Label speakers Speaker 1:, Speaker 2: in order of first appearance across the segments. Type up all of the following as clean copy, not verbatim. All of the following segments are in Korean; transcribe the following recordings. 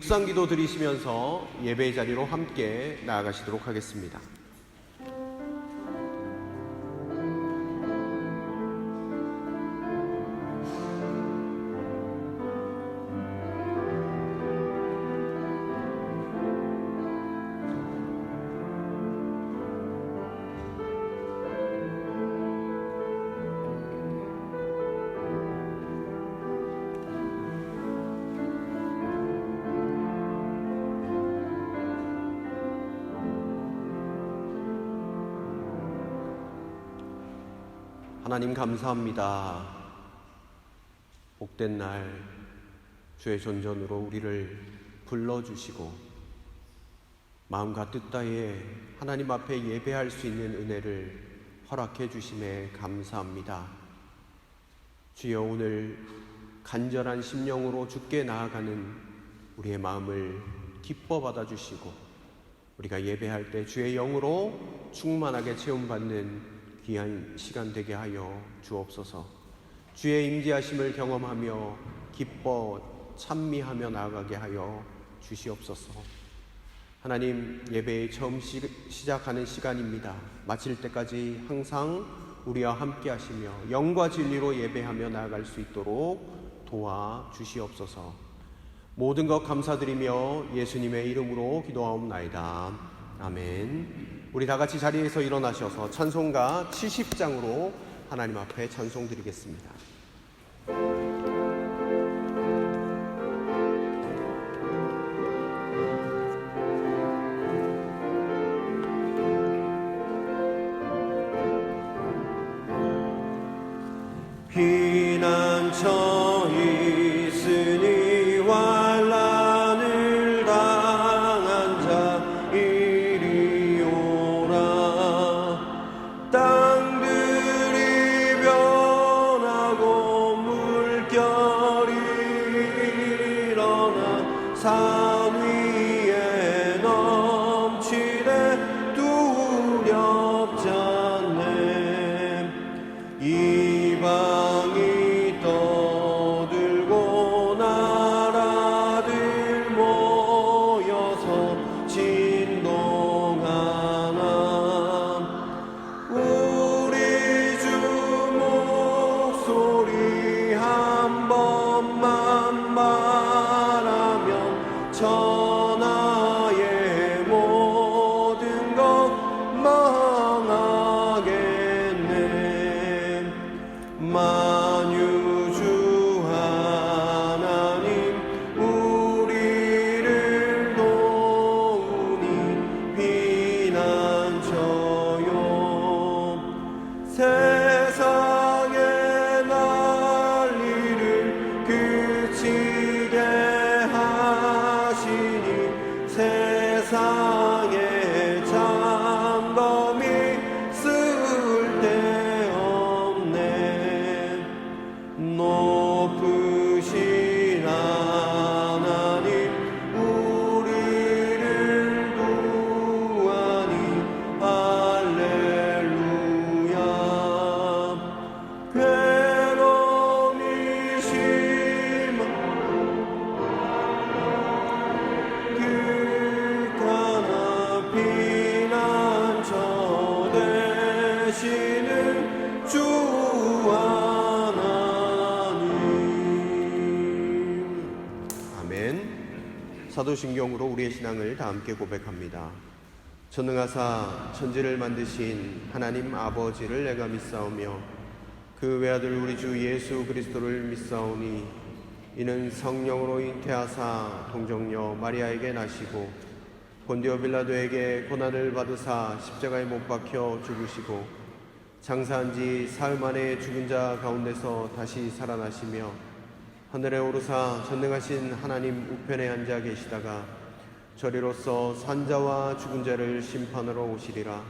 Speaker 1: 묵상기도 드리시면서 예배의 자리로 함께 나아가시도록 하겠습니다. 하나님 감사합니다. 복된 날 주의 존전으로 우리를 불러주시고 마음과 뜻 다해 하나님 앞에 예배할 수 있는 은혜를 허락해 주심에 감사합니다. 주여, 오늘 간절한 심령으로 주께 나아가는 우리의 마음을 기뻐 받아주시고 우리가 예배할 때 주의 영으로 충만하게 체험받는 귀한 시간 되게 하여 주옵소서. 주의 임재하심을 경험하며 기뻐 찬미하며 나아가게 하여 주시옵소서. 하나님, 예배의 처음 시작하는 시간입니다. 마칠 때까지 항상 우리와 함께 하시며 영과 진리로 예배하며 나아갈 수 있도록 도와주시옵소서. 모든 것 감사드리며 예수님의 이름으로 기도하옵나이다. 아멘. 우리 다 같이 자리에서 일어나셔서 찬송가 70장으로 하나님 앞에 찬송 드리겠습니다.
Speaker 2: 피난처 있으니 환난을 당한 자 이리 오라. 땅들이 변하고 물결이 일어나 산 위에 넘치되 두렵지 않네. 이방이 떠들고 나라들 모여서 진동하나. 우리 주 목소리 한 번만 말하면 천하의 모든 것 망하겠네. 만유주 하나님 우리를 도우니 피난처요. 세상의 난리를 그치게 하시니 세상의 장검이 쓸데없네. 높으신 하나님 우리를 구하니 할렐루야. 괴로움이 심한 극한한 피난처 되시는 주 하나님.
Speaker 1: 아멘. 사도신경으로 우리의 신앙을 다 함께 고백합니다. 전능하사 천지를 만드신 하나님 아버지를 내가 믿사오며 그 외아들 우리 주 예수 그리스도를 믿사오니 이는 성령으로 잉태하사 동정녀 마리아에게 나시고 본디오 빌라도에게 고난을 받으사 십자가에 못 박혀 죽으시고 장사한 지 사흘 만에 죽은 자 가운데서 다시 살아나시며 하늘에 오르사 전능하신 하나님 우편에 앉아 계시다가 저리로서 산자와 죽은 자를 심판하러 오시리라.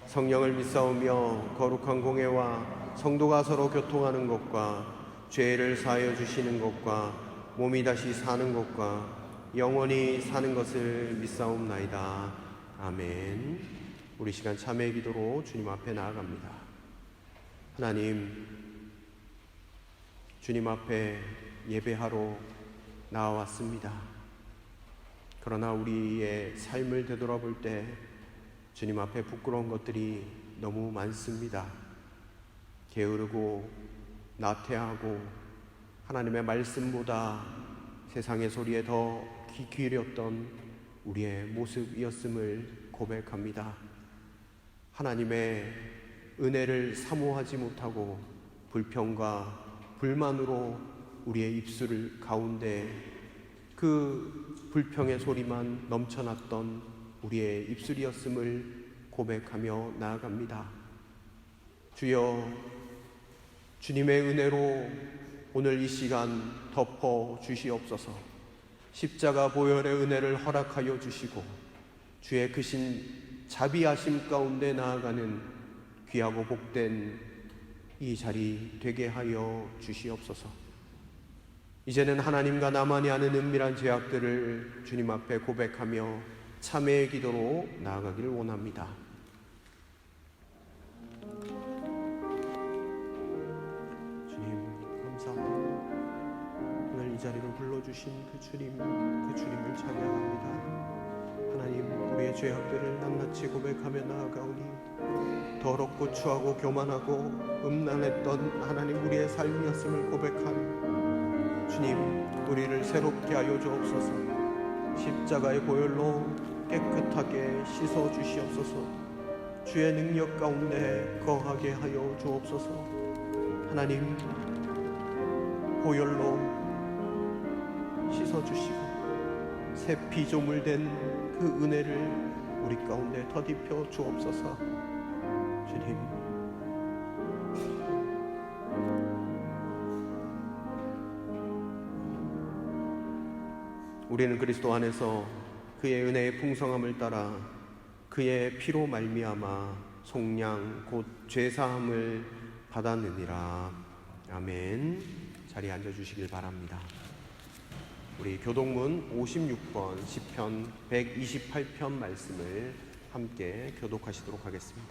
Speaker 1: 성령을 믿사오며 거룩한 공회와 성도가 서로 교통하는 것과 죄를 사하여 주시는 것과 몸이 다시 사는 것과 영원히 사는 것을 믿사옵나이다. 아멘. 우리 시간 참회의 기도로 주님 앞에 나아갑니다. 하나님, 주님 앞에 예배하러 나왔습니다. 그러나 우리의 삶을 되돌아볼 때 주님 앞에 부끄러운 것들이 너무 많습니다. 게으르고 나태하고 하나님의 말씀보다 세상의 소리에 더 귀 기울였던 우리의 모습이었음을 고백합니다. 하나님의 은혜를 사모하지 못하고 불평과 불만으로 우리의 입술 가운데 그 불평의 소리만 넘쳐났던 우리의 입술이었음을 고백하며 나아갑니다. 주여, 주님의 은혜로 오늘 이 시간 덮어 주시옵소서. 십자가 보혈의 은혜를 허락하여 주시고 주의 크신 자비하심 가운데 나아가는 귀하고 복된 이 자리 되게 하여 주시옵소서. 이제는 하나님과 나만이 아는 은밀한 죄악들을 주님 앞에 고백하며 참회의 기도로 나아가기를 원합니다. 주님 감사합니다. 오늘 이 자리로 불러주신 그 주님을 찬양합니다. 하나님, 우리의 죄악들을 낱낱이 고백하며 나아가오니 더럽고 추하고 교만하고 음란했던 하나님 우리의 삶이었음을 고백하는 주님, 우리를 새롭게 하여 주옵소서. 십자가의 보혈로 깨끗하게 씻어 주시옵소서. 주의 능력 가운데 거하게 하여 주옵소서. 하나님, 보혈로 씻어 주시고 새 피조물 된 그 은혜를 우리 가운데 더딥혀 주옵소서. 주님, 우리는 그리스도 안에서 그의 은혜의 풍성함을 따라 그의 피로 말미암아 속량 곧 죄사함을 받았느니라. 아멘. 자리에 앉아주시길 바랍니다. 우리 교독문 56번 시편 128편 말씀을 함께 교독하시도록 하겠습니다.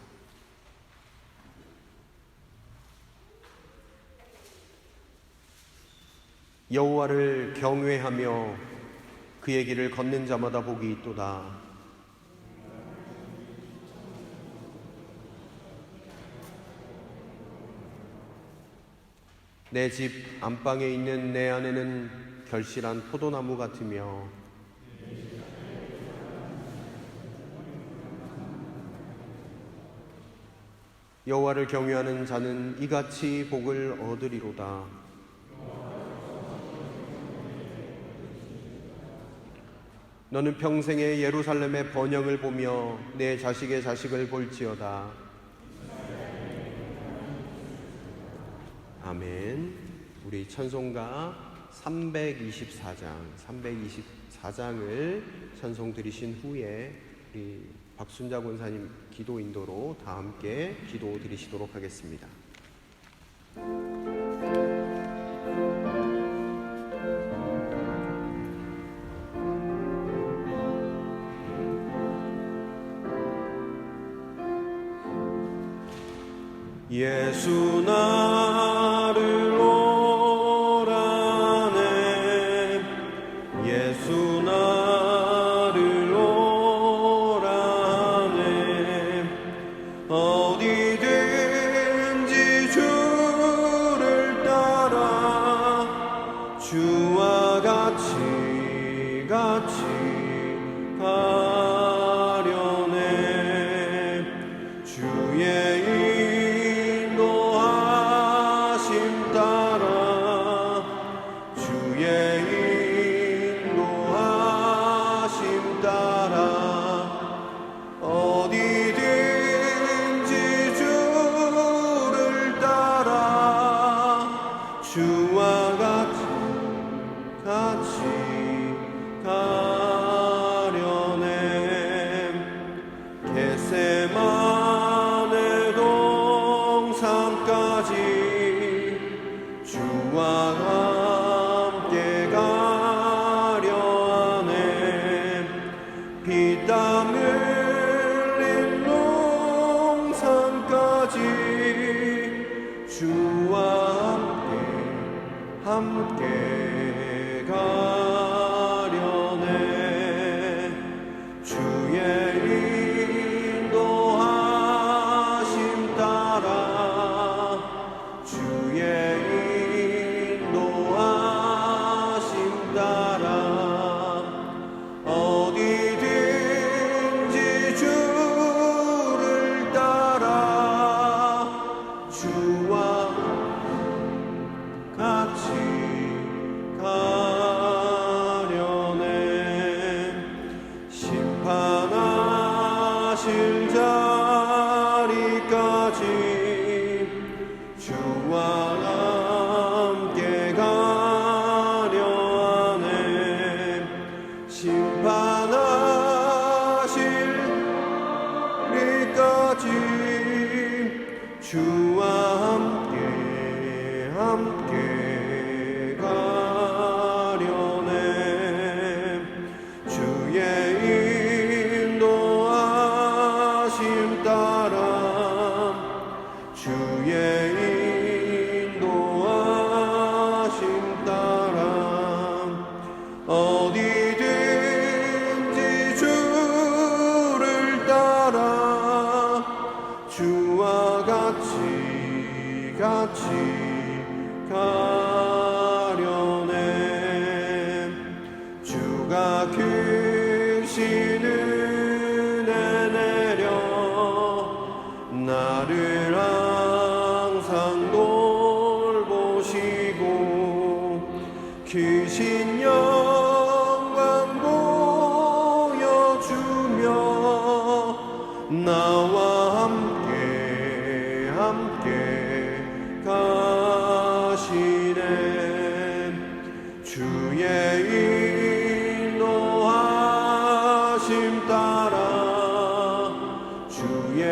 Speaker 1: 여호와를 경외하며 그의 길을 걷는 자마다 복이 있도다. 내 집 안방에 있는 내 아내는 결실한 포도나무 같으며 여호와를 경외하는 자는 이같이 복을 얻으리로다. 너는 평생에 예루살렘의 번영을 보며 내 자식의 자식을 볼지어다. 아멘. 우리 찬송가 324장을 찬송 드리신 후에 우리 박순자 권사님 기도 인도로 다 함께 기도 드리시도록 하겠습니다.
Speaker 2: 예수 나를 오라네. 예수 나를 오라네. 어디든지 주를 따라 주와 같이 가려네. 주의 주와 같이 가려네. 심판하실 리까지 주와 함께 가려네. 주의 인도하심 따라 주의 인도하심 따라 어디든지 주를 따라 주와 같이 가려네. 주가 크신 은혜 내려 나를 항상 돌보시고 크신 영광 보여주며 나와 함께 가시네. 주의 인도하심 따라 주의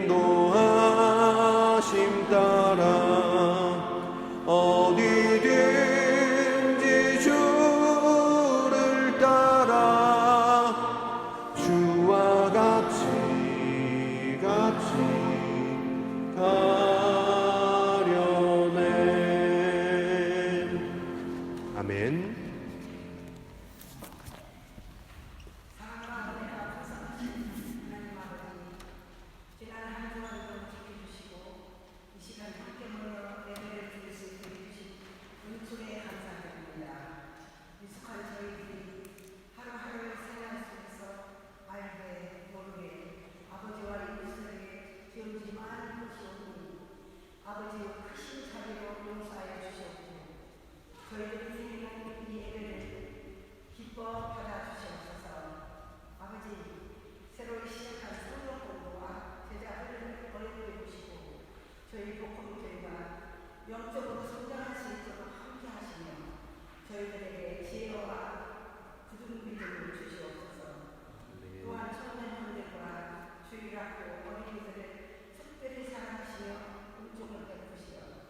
Speaker 2: 인도하심 따라 어디든지 주를 따라 주와 같이 가려네. 아멘.
Speaker 3: 영적으로 성장할 수 있도록 함께 하시며 저희들에게 지혜와 굳은 믿음을 주시옵소서. 또한 청년들과 주일학교 어린이들을 특별히 사랑하시며 은총을 베푸시어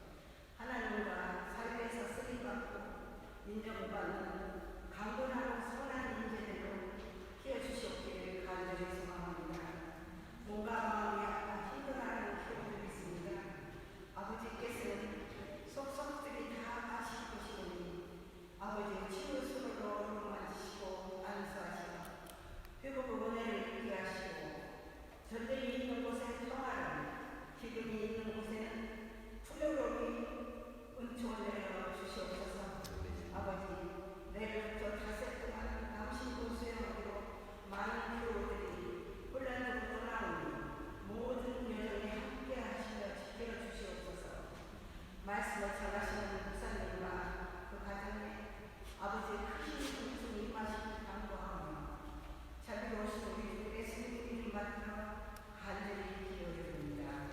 Speaker 3: 하나님과 사회에서 쓰임받고 인정받는 강건하고 선한 인재들로 키워주시옵기를 간절히 소망합니다. 몸과 마음이 약간 힘들어하는 키워들이 있습니다. 아버지께서는 속속들이 다 아실 것이오니 아버지 치유 수로로 만지시고 안수하시고 회복의 은혜를 있게 하시고 전쟁이 있는 곳에 평화를, 기근이 있는 곳에는 풍요로움이 은총을 내려 주시옵소서. 아버지 내일부터 닷새 동안 남신도 수행하기로 많은 교우들이 혼란으로 떠나오니 모든 여정에 함께 하시며 지켜 주시옵소서. 말씀을 전하시는 목사님과 그 가정에 아버지의 크신 은총이 임하시길 간구하며 자비로우신 우리 주 예수님 이름 받들어 간절히 기도드립니다.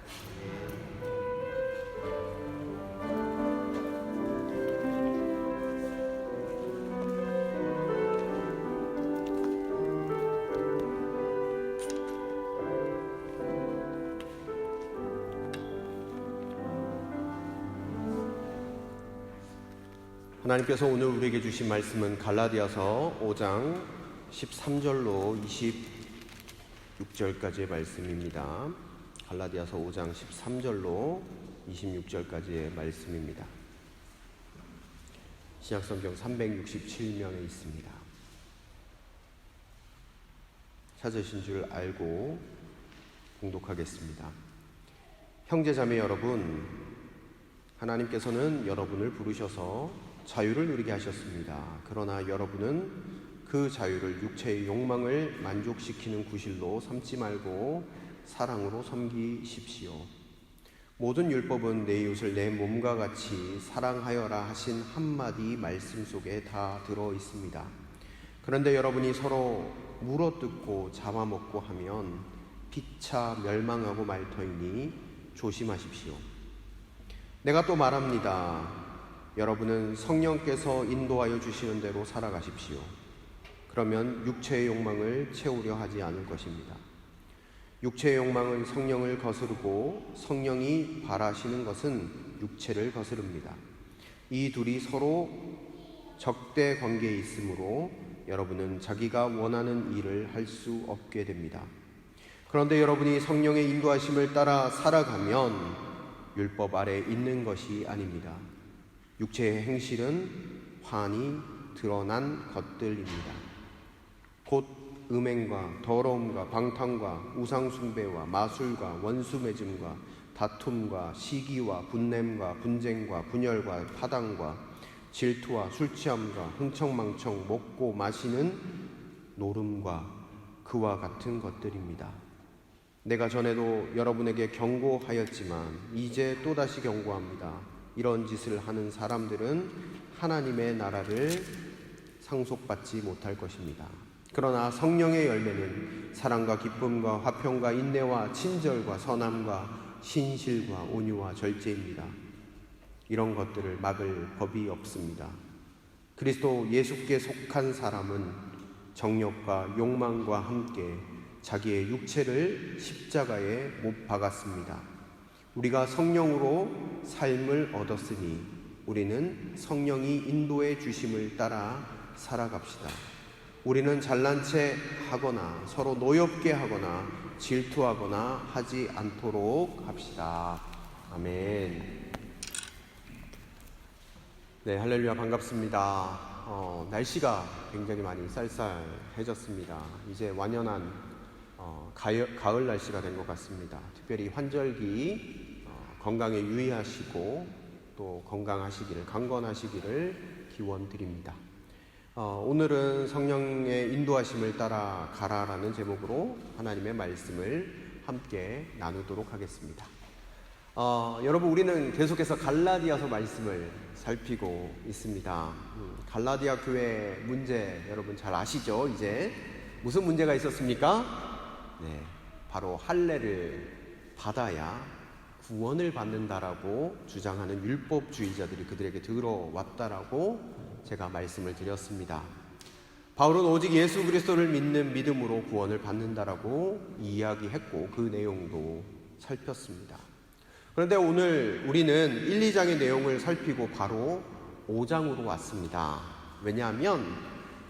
Speaker 1: 하나님께서 오늘 우리에게 주신 말씀은 갈라디아서 5장 13절로 26절까지의 말씀입니다. 갈라디아서 5장 13절로 26절까지의 말씀입니다. 신약성경 367면에 있습니다. 찾으신 줄 알고 봉독하겠습니다. 형제자매 여러분, 하나님께서는 여러분을 부르셔서 자유를 누리게 하셨습니다. 그러나 여러분은 그 자유를 육체의 욕망을 만족시키는 구실로 삼지 말고 사랑으로 섬기십시오. 모든 율법은 내 이웃을 내 몸과 같이 사랑하여라 하신 한마디 말씀 속에 다 들어 있습니다. 그런데 여러분이 서로 물어뜯고 잡아먹고 하면 피차 멸망하고 말 터이니 조심하십시오. 내가 또 말합니다. 여러분은 성령께서 인도하여 주시는 대로 살아가십시오. 그러면 육체의 욕망을 채우려 하지 않을 것입니다. 육체의 욕망은 성령을 거스르고 성령이 바라시는 것은 육체를 거스릅니다. 이 둘이 서로 적대 관계에 있으므로 여러분은 자기가 원하는 일을 할 수 없게 됩니다. 그런데 여러분이 성령의 인도하심을 따라 살아가면 율법 아래 있는 것이 아닙니다. 육체의 행실은 환히 드러난 것들입니다. 곧 음행과 더러움과 방탕과 우상숭배와 마술과 원수매짐과 다툼과 시기와 분냄과 분쟁과 분열과 파당과 질투와 술취함과 흥청망청 먹고 마시는 노름과 그와 같은 것들입니다. 내가 전에도 여러분에게 경고하였지만 이제 또다시 경고합니다. 이런 짓을 하는 사람들은 하나님의 나라를 상속받지 못할 것입니다. 그러나 성령의 열매는 사랑과 기쁨과 화평과 인내와 친절과 선함과 신실과 온유와 절제입니다. 이런 것들을 막을 법이 없습니다. 그리스도 예수께 속한 사람은 정욕과 욕망과 함께 자기의 육체를 십자가에 못 박았습니다. 우리가 성령으로 삶을 얻었으니 우리는 성령이 인도해 주심을 따라 살아갑시다. 우리는 잘난 체 하거나 서로 노엽게 하거나 질투하거나 하지 않도록 합시다. 아멘. 네, 할렐루야, 반갑습니다. 날씨가 굉장히 많이 쌀쌀해졌습니다. 이제 완연한 가을 날씨가 된 것 같습니다. 특별히 환절기 건강에 유의하시고 또 건강하시기를, 강건하시기를 기원드립니다. 오늘은 성령의 인도하심을 따라 가라라는 제목으로 하나님의 말씀을 함께 나누도록 하겠습니다. 여러분, 우리는 계속해서 갈라디아서 말씀을 살피고 있습니다. 갈라디아 교회 문제 여러분 잘 아시죠? 이제 무슨 문제가 있었습니까? 네, 바로 할례를 받아야 구원을 받는다라고 주장하는 율법주의자들이 그들에게 들어왔다라고 제가 말씀을 드렸습니다. 바울은 오직 예수 그리스도를 믿는 믿음으로 구원을 받는다라고 이야기했고 그 내용도 살폈습니다. 그런데 오늘 우리는 1, 2장의 내용을 살피고 바로 5장으로 왔습니다. 왜냐하면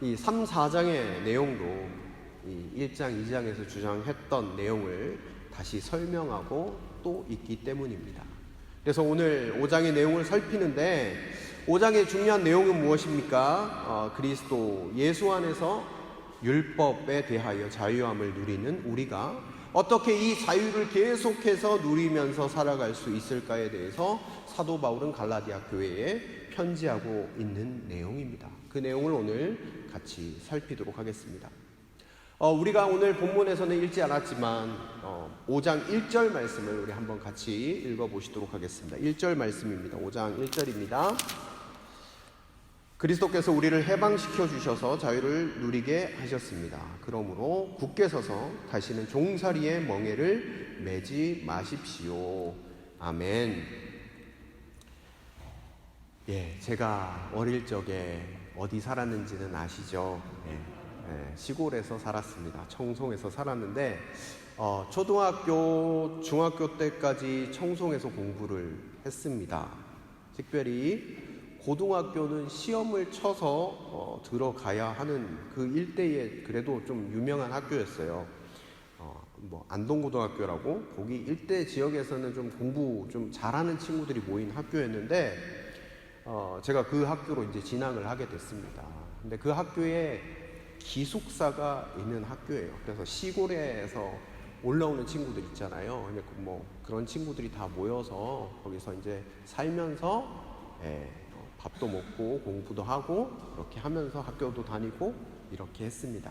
Speaker 1: 이 3, 4장의 내용도 이 1장, 2장에서 주장했던 내용을 다시 설명하고 또 있기 때문입니다. 그래서 오늘 5장의 내용을 살피는데 5장의 중요한 내용은 무엇입니까? 그리스도 예수 안에서 율법에 대하여 자유함을 누리는 우리가 어떻게 이 자유를 계속해서 누리면서 살아갈 수 있을까에 대해서 사도 바울은 갈라디아 교회에 편지하고 있는 내용입니다. 그 내용을 오늘 같이 살피도록 하겠습니다. 우리가 오늘 본문에서는 읽지 않았지만 5장 1절 말씀을 우리 한번 같이 읽어보시도록 하겠습니다. 1절 말씀입니다. 5장 1절입니다. 그리스도께서 우리를 해방시켜 주셔서 자유를 누리게 하셨습니다. 그러므로 굳게 서서 다시는 종살이의 멍에를 매지 마십시오. 아멘. 예, 제가 어릴 적에 어디 살았는지는 아시죠? 시골에서 살았습니다. 청송에서 살았는데 초등학교, 중학교 때까지 청송에서 공부를 했습니다. 특별히 고등학교는 시험을 쳐서 들어가야 하는 그 일대에 그래도 좀 유명한 학교였어요. 안동고등학교라고 거기 일대 지역에서는 좀 공부 좀 잘하는 친구들이 모인 학교였는데 제가 그 학교로 이제 진학을 하게 됐습니다. 근데 그 학교에 기숙사가 있는 학교예요. 그래서 시골에서 올라오는 친구들 있잖아요. 근데 그런 친구들이 다 모여서 거기서 이제 살면서 밥도 먹고 공부도 하고 그렇게 하면서 학교도 다니고 이렇게 했습니다.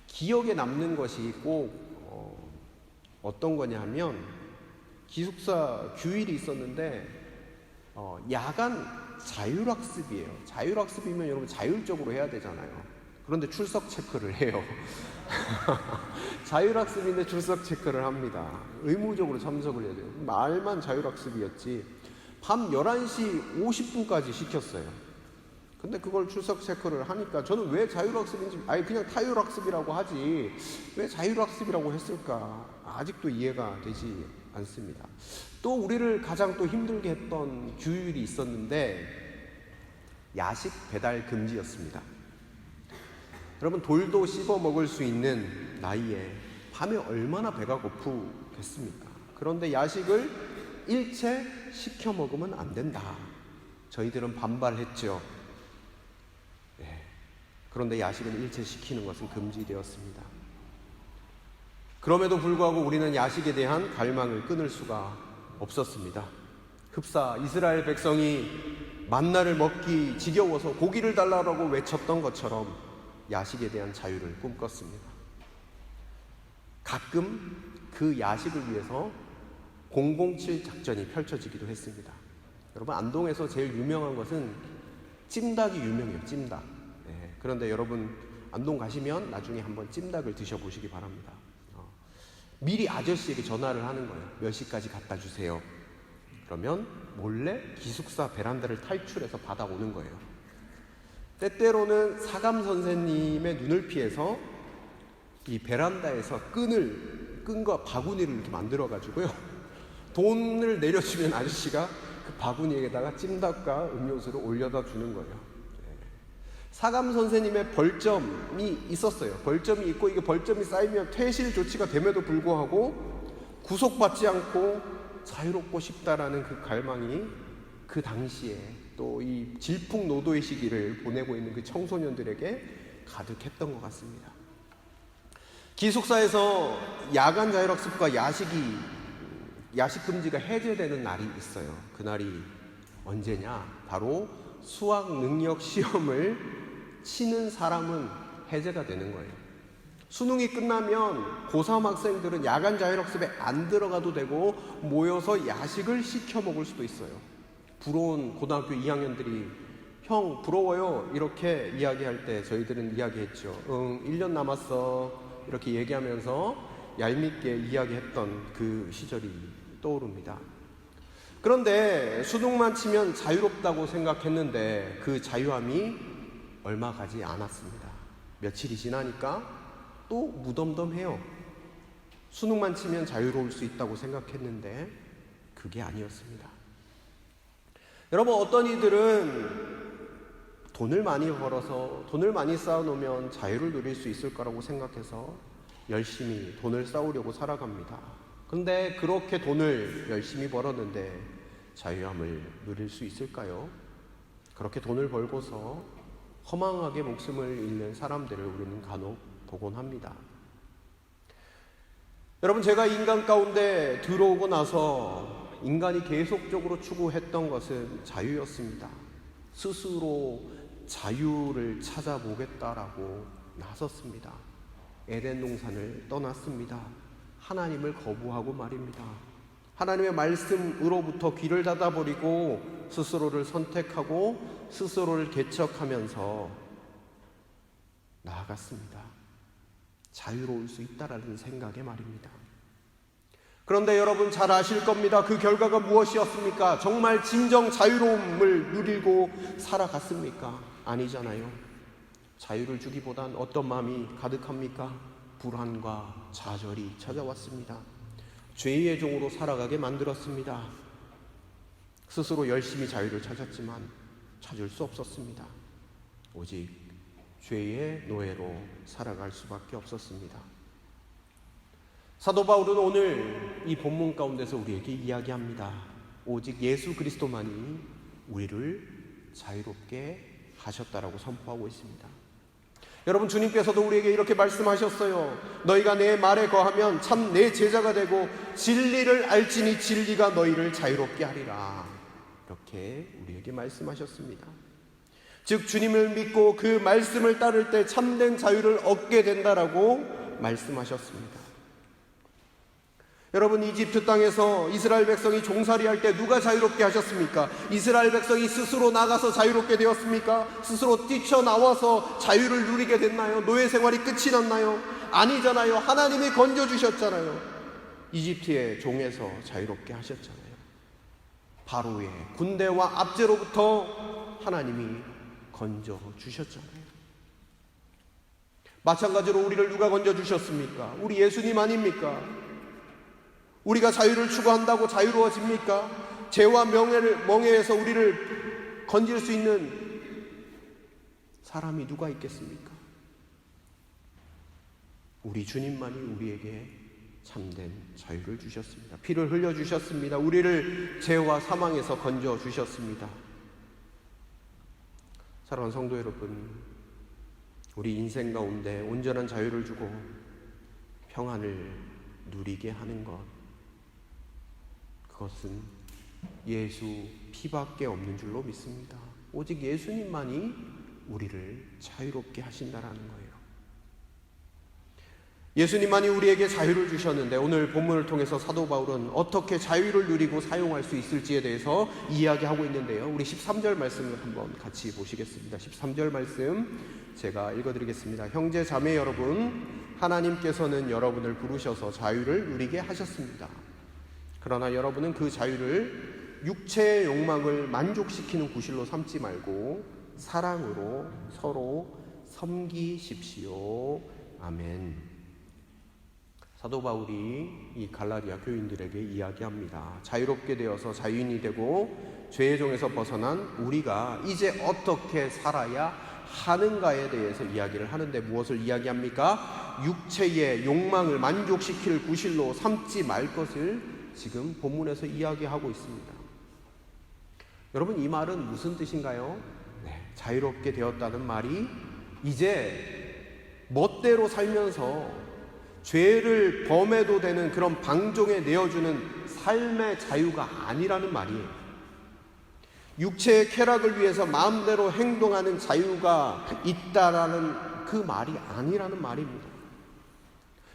Speaker 1: 기억에 남는 것이 꼭 어떤 거냐 하면 기숙사 규율이 있었는데 야간 자율학습이에요. 자율학습이면 여러분 자율적으로 해야 되잖아요. 그런데 출석 체크를 해요. 자율학습인데 출석 체크를 합니다. 의무적으로 참석을 해야 돼요. 말만 자율학습이었지 밤 11시 50분까지 시켰어요. 근데 그걸 출석 체크를 하니까 저는 왜 자율학습인지, 아니 그냥 타율학습이라고 하지 왜 자율학습이라고 했을까 아직도 이해가 되지 않습니다. 또 우리를 가장 또 힘들게 했던 규율이 있었는데 야식 배달 금지였습니다. 여러분, 돌도 씹어 먹을 수 있는 나이에 밤에 얼마나 배가 고프겠습니까? 그런데 야식을 일체 시켜 먹으면 안 된다. 저희들은 반발했죠. 네. 그런데 야식을 일체 시키는 것은 금지되었습니다. 그럼에도 불구하고 우리는 야식에 대한 갈망을 끊을 수가 없었습니다. 흡사 이스라엘 백성이 만나를 먹기 지겨워서 고기를 달라고 외쳤던 것처럼 야식에 대한 자유를 꿈꿨습니다. 가끔 그 야식을 위해서 007 작전이 펼쳐지기도 했습니다. 여러분, 안동에서 제일 유명한 것은 찜닭이 유명해요. 찜닭. 네, 그런데 여러분 안동 가시면 나중에 한번 찜닭을 드셔보시기 바랍니다. 미리 아저씨에게 전화를 하는 거예요. 몇 시까지 갖다 주세요. 그러면 몰래 기숙사 베란다를 탈출해서 받아오는 거예요. 때때로는 사감 선생님의 눈을 피해서 이 베란다에서 끈과 바구니를 이렇게 만들어 가지고요, 돈을 내려주면 아저씨가 그 바구니에다가 찜닭과 음료수를 올려다 주는 거예요. 사감 선생님의 벌점이 있었어요. 벌점이 있고 이게 벌점이 쌓이면 퇴실 조치가 됨에도 불구하고 구속받지 않고 자유롭고 싶다라는 그 갈망이 그 당시에 또 이 질풍노도의 시기를 보내고 있는 그 청소년들에게 가득했던 것 같습니다. 기숙사에서 야간 자율학습과 야식 금지가 해제되는 날이 있어요. 그날이 언제냐? 바로 수학 능력 시험을 치는 사람은 해제가 되는 거예요. 수능이 끝나면 고3 학생들은 야간 자율학습에 안 들어가도 되고 모여서 야식을 시켜 먹을 수도 있어요. 부러운 고등학교 2학년들이 형 부러워요 이렇게 이야기할 때 저희들은 이야기했죠. 1년 남았어 이렇게 얘기하면서 얄밉게 이야기했던 그 시절이 떠오릅니다. 그런데 수능만 치면 자유롭다고 생각했는데 그 자유함이 얼마 가지 않았습니다. 며칠이 지나니까 또 무덤덤해요. 수능만 치면 자유로울 수 있다고 생각했는데 그게 아니었습니다. 여러분, 어떤 이들은 돈을 많이 벌어서 돈을 많이 쌓아놓으면 자유를 누릴 수 있을 거라고 생각해서 열심히 돈을 쌓으려고 살아갑니다. 근데 그렇게 돈을 열심히 벌었는데 자유함을 누릴 수 있을까요? 그렇게 돈을 벌고서 허망하게 목숨을 잃는 사람들을 우리는 간혹 보곤 합니다. 여러분, 제가 인간 가운데 들어오고 나서 인간이 계속적으로 추구했던 것은 자유였습니다. 스스로 자유를 찾아보겠다라고 나섰습니다. 에덴 동산을 떠났습니다. 하나님을 거부하고 말입니다. 하나님의 말씀으로부터 귀를 닫아버리고 스스로를 선택하고 스스로를 개척하면서 나아갔습니다. 자유로울 수 있다라는 생각에 말입니다. 그런데 여러분 잘 아실 겁니다. 그 결과가 무엇이었습니까? 정말 진정 자유로움을 누리고 살아갔습니까? 아니잖아요. 자유를 주기보단 어떤 마음이 가득합니까? 불안과 좌절이 찾아왔습니다. 죄의 종으로 살아가게 만들었습니다. 스스로 열심히 자유를 찾았지만 찾을 수 없었습니다. 오직 죄의 노예로 살아갈 수밖에 없었습니다. 사도 바울은 오늘 이 본문 가운데서 우리에게 이야기합니다. 오직 예수 그리스도만이 우리를 자유롭게 하셨다라고 선포하고 있습니다. 여러분, 주님께서도 우리에게 이렇게 말씀하셨어요. 너희가 내 말에 거하면 참 내 제자가 되고 진리를 알지니 진리가 너희를 자유롭게 하리라. 이렇게 우리에게 말씀하셨습니다. 즉 주님을 믿고 그 말씀을 따를 때 참된 자유를 얻게 된다라고 말씀하셨습니다. 여러분, 이집트 땅에서 이스라엘 백성이 종살이할 때 누가 자유롭게 하셨습니까? 이스라엘 백성이 스스로 나가서 자유롭게 되었습니까? 스스로 뛰쳐나와서 자유를 누리게 됐나요? 노예 생활이 끝이 났나요? 아니잖아요. 하나님이 건져주셨잖아요. 이집트의 종에서 자유롭게 하셨잖아요. 바로의 군대와 압제로부터 하나님이 건져 주셨잖아요. 마찬가지로 우리를 누가 건져 주셨습니까? 우리 예수님 아닙니까? 우리가 자유를 추구한다고 자유로워집니까? 죄와 멍에에서 우리를 건질 수 있는 사람이 누가 있겠습니까? 우리 주님만이 우리에게 참된 자유를 주셨습니다. 피를 흘려 주셨습니다. 우리를 죄와 사망에서 건져 주셨습니다. 사랑하는 성도 여러분, 우리 인생 가운데 온전한 자유를 주고 평안을 누리게 하는 것, 그것은 예수 피밖에 없는 줄로 믿습니다. 오직 예수님만이 우리를 자유롭게 하신다라는 거예요. 예수님만이 우리에게 자유를 주셨는데 오늘 본문을 통해서 사도 바울은 어떻게 자유를 누리고 사용할 수 있을지에 대해서 이야기하고 있는데요. 우리 13절 말씀을 한번 같이 보시겠습니다. 13절 말씀 제가 읽어드리겠습니다. 형제 자매 여러분, 하나님께서는 여러분을 부르셔서 자유를 누리게 하셨습니다. 그러나 여러분은 그 자유를 육체의 욕망을 만족시키는 구실로 삼지 말고 사랑으로 서로 섬기십시오. 아멘. 사도 바울이 이 갈라디아 교인들에게 이야기합니다. 자유롭게 되어서 자유인이 되고 죄의 종에서 벗어난 우리가 이제 어떻게 살아야 하는가에 대해서 이야기를 하는데 무엇을 이야기합니까? 육체의 욕망을 만족시킬 구실로 삼지 말 것을 지금 본문에서 이야기하고 있습니다. 여러분, 이 말은 무슨 뜻인가요? 자유롭게 되었다는 말이 이제 멋대로 살면서 죄를 범해도 되는 그런 방종에 내어주는 삶의 자유가 아니라는 말이에요. 육체의 쾌락을 위해서 마음대로 행동하는 자유가 있다라는 그 말이 아니라는 말입니다.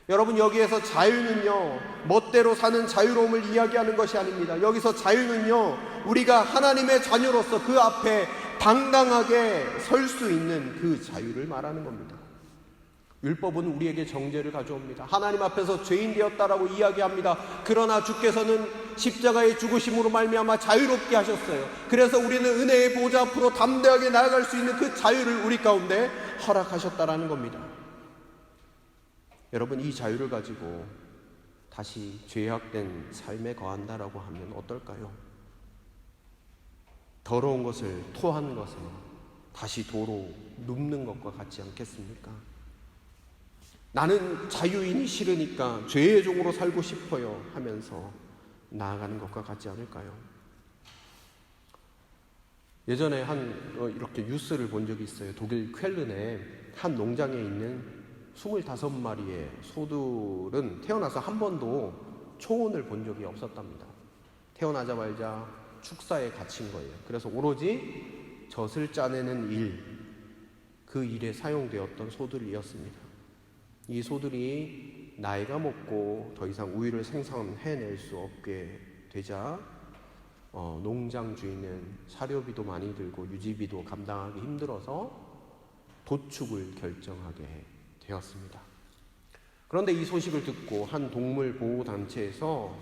Speaker 1: 여러분, 여기에서 자유는요, 멋대로 사는 자유로움을 이야기하는 것이 아닙니다. 여기서 자유는요, 우리가 하나님의 자녀로서 그 앞에 당당하게 설 수 있는 그 자유를 말하는 겁니다. 율법은 우리에게 정죄를 가져옵니다. 하나님 앞에서 죄인 되었다라고 이야기합니다. 그러나 주께서는 십자가의 죽으심으로 말미암아 자유롭게 하셨어요. 그래서 우리는 은혜의 보좌 앞으로 담대하게 나아갈 수 있는 그 자유를 우리 가운데 허락하셨다라는 겁니다. 여러분, 이 자유를 가지고 다시 죄악된 삶에 거한다라고 하면 어떨까요? 더러운 것을, 토한 것을 다시 도로 눕는 것과 같지 않겠습니까? 나는 자유인이 싫으니까 죄의 종으로 살고 싶어요 하면서 나아가는 것과 같지 않을까요? 예전에 이렇게 뉴스를 본 적이 있어요. 독일 쾰른의 한 농장에 있는 25마리의 소들은 태어나서 한 번도 초혼을 본 적이 없었답니다. 태어나자마자 축사에 갇힌 거예요. 그래서 오로지 젖을 짜내는 일, 그 일에 사용되었던 소들이었습니다. 이 소들이 나이가 먹고 더 이상 우유를 생산해낼 수 없게 되자 농장 주인은 사료비도 많이 들고 유지비도 감당하기 힘들어서 도축을 결정하게 되었습니다. 그런데 이 소식을 듣고 한 동물보호단체에서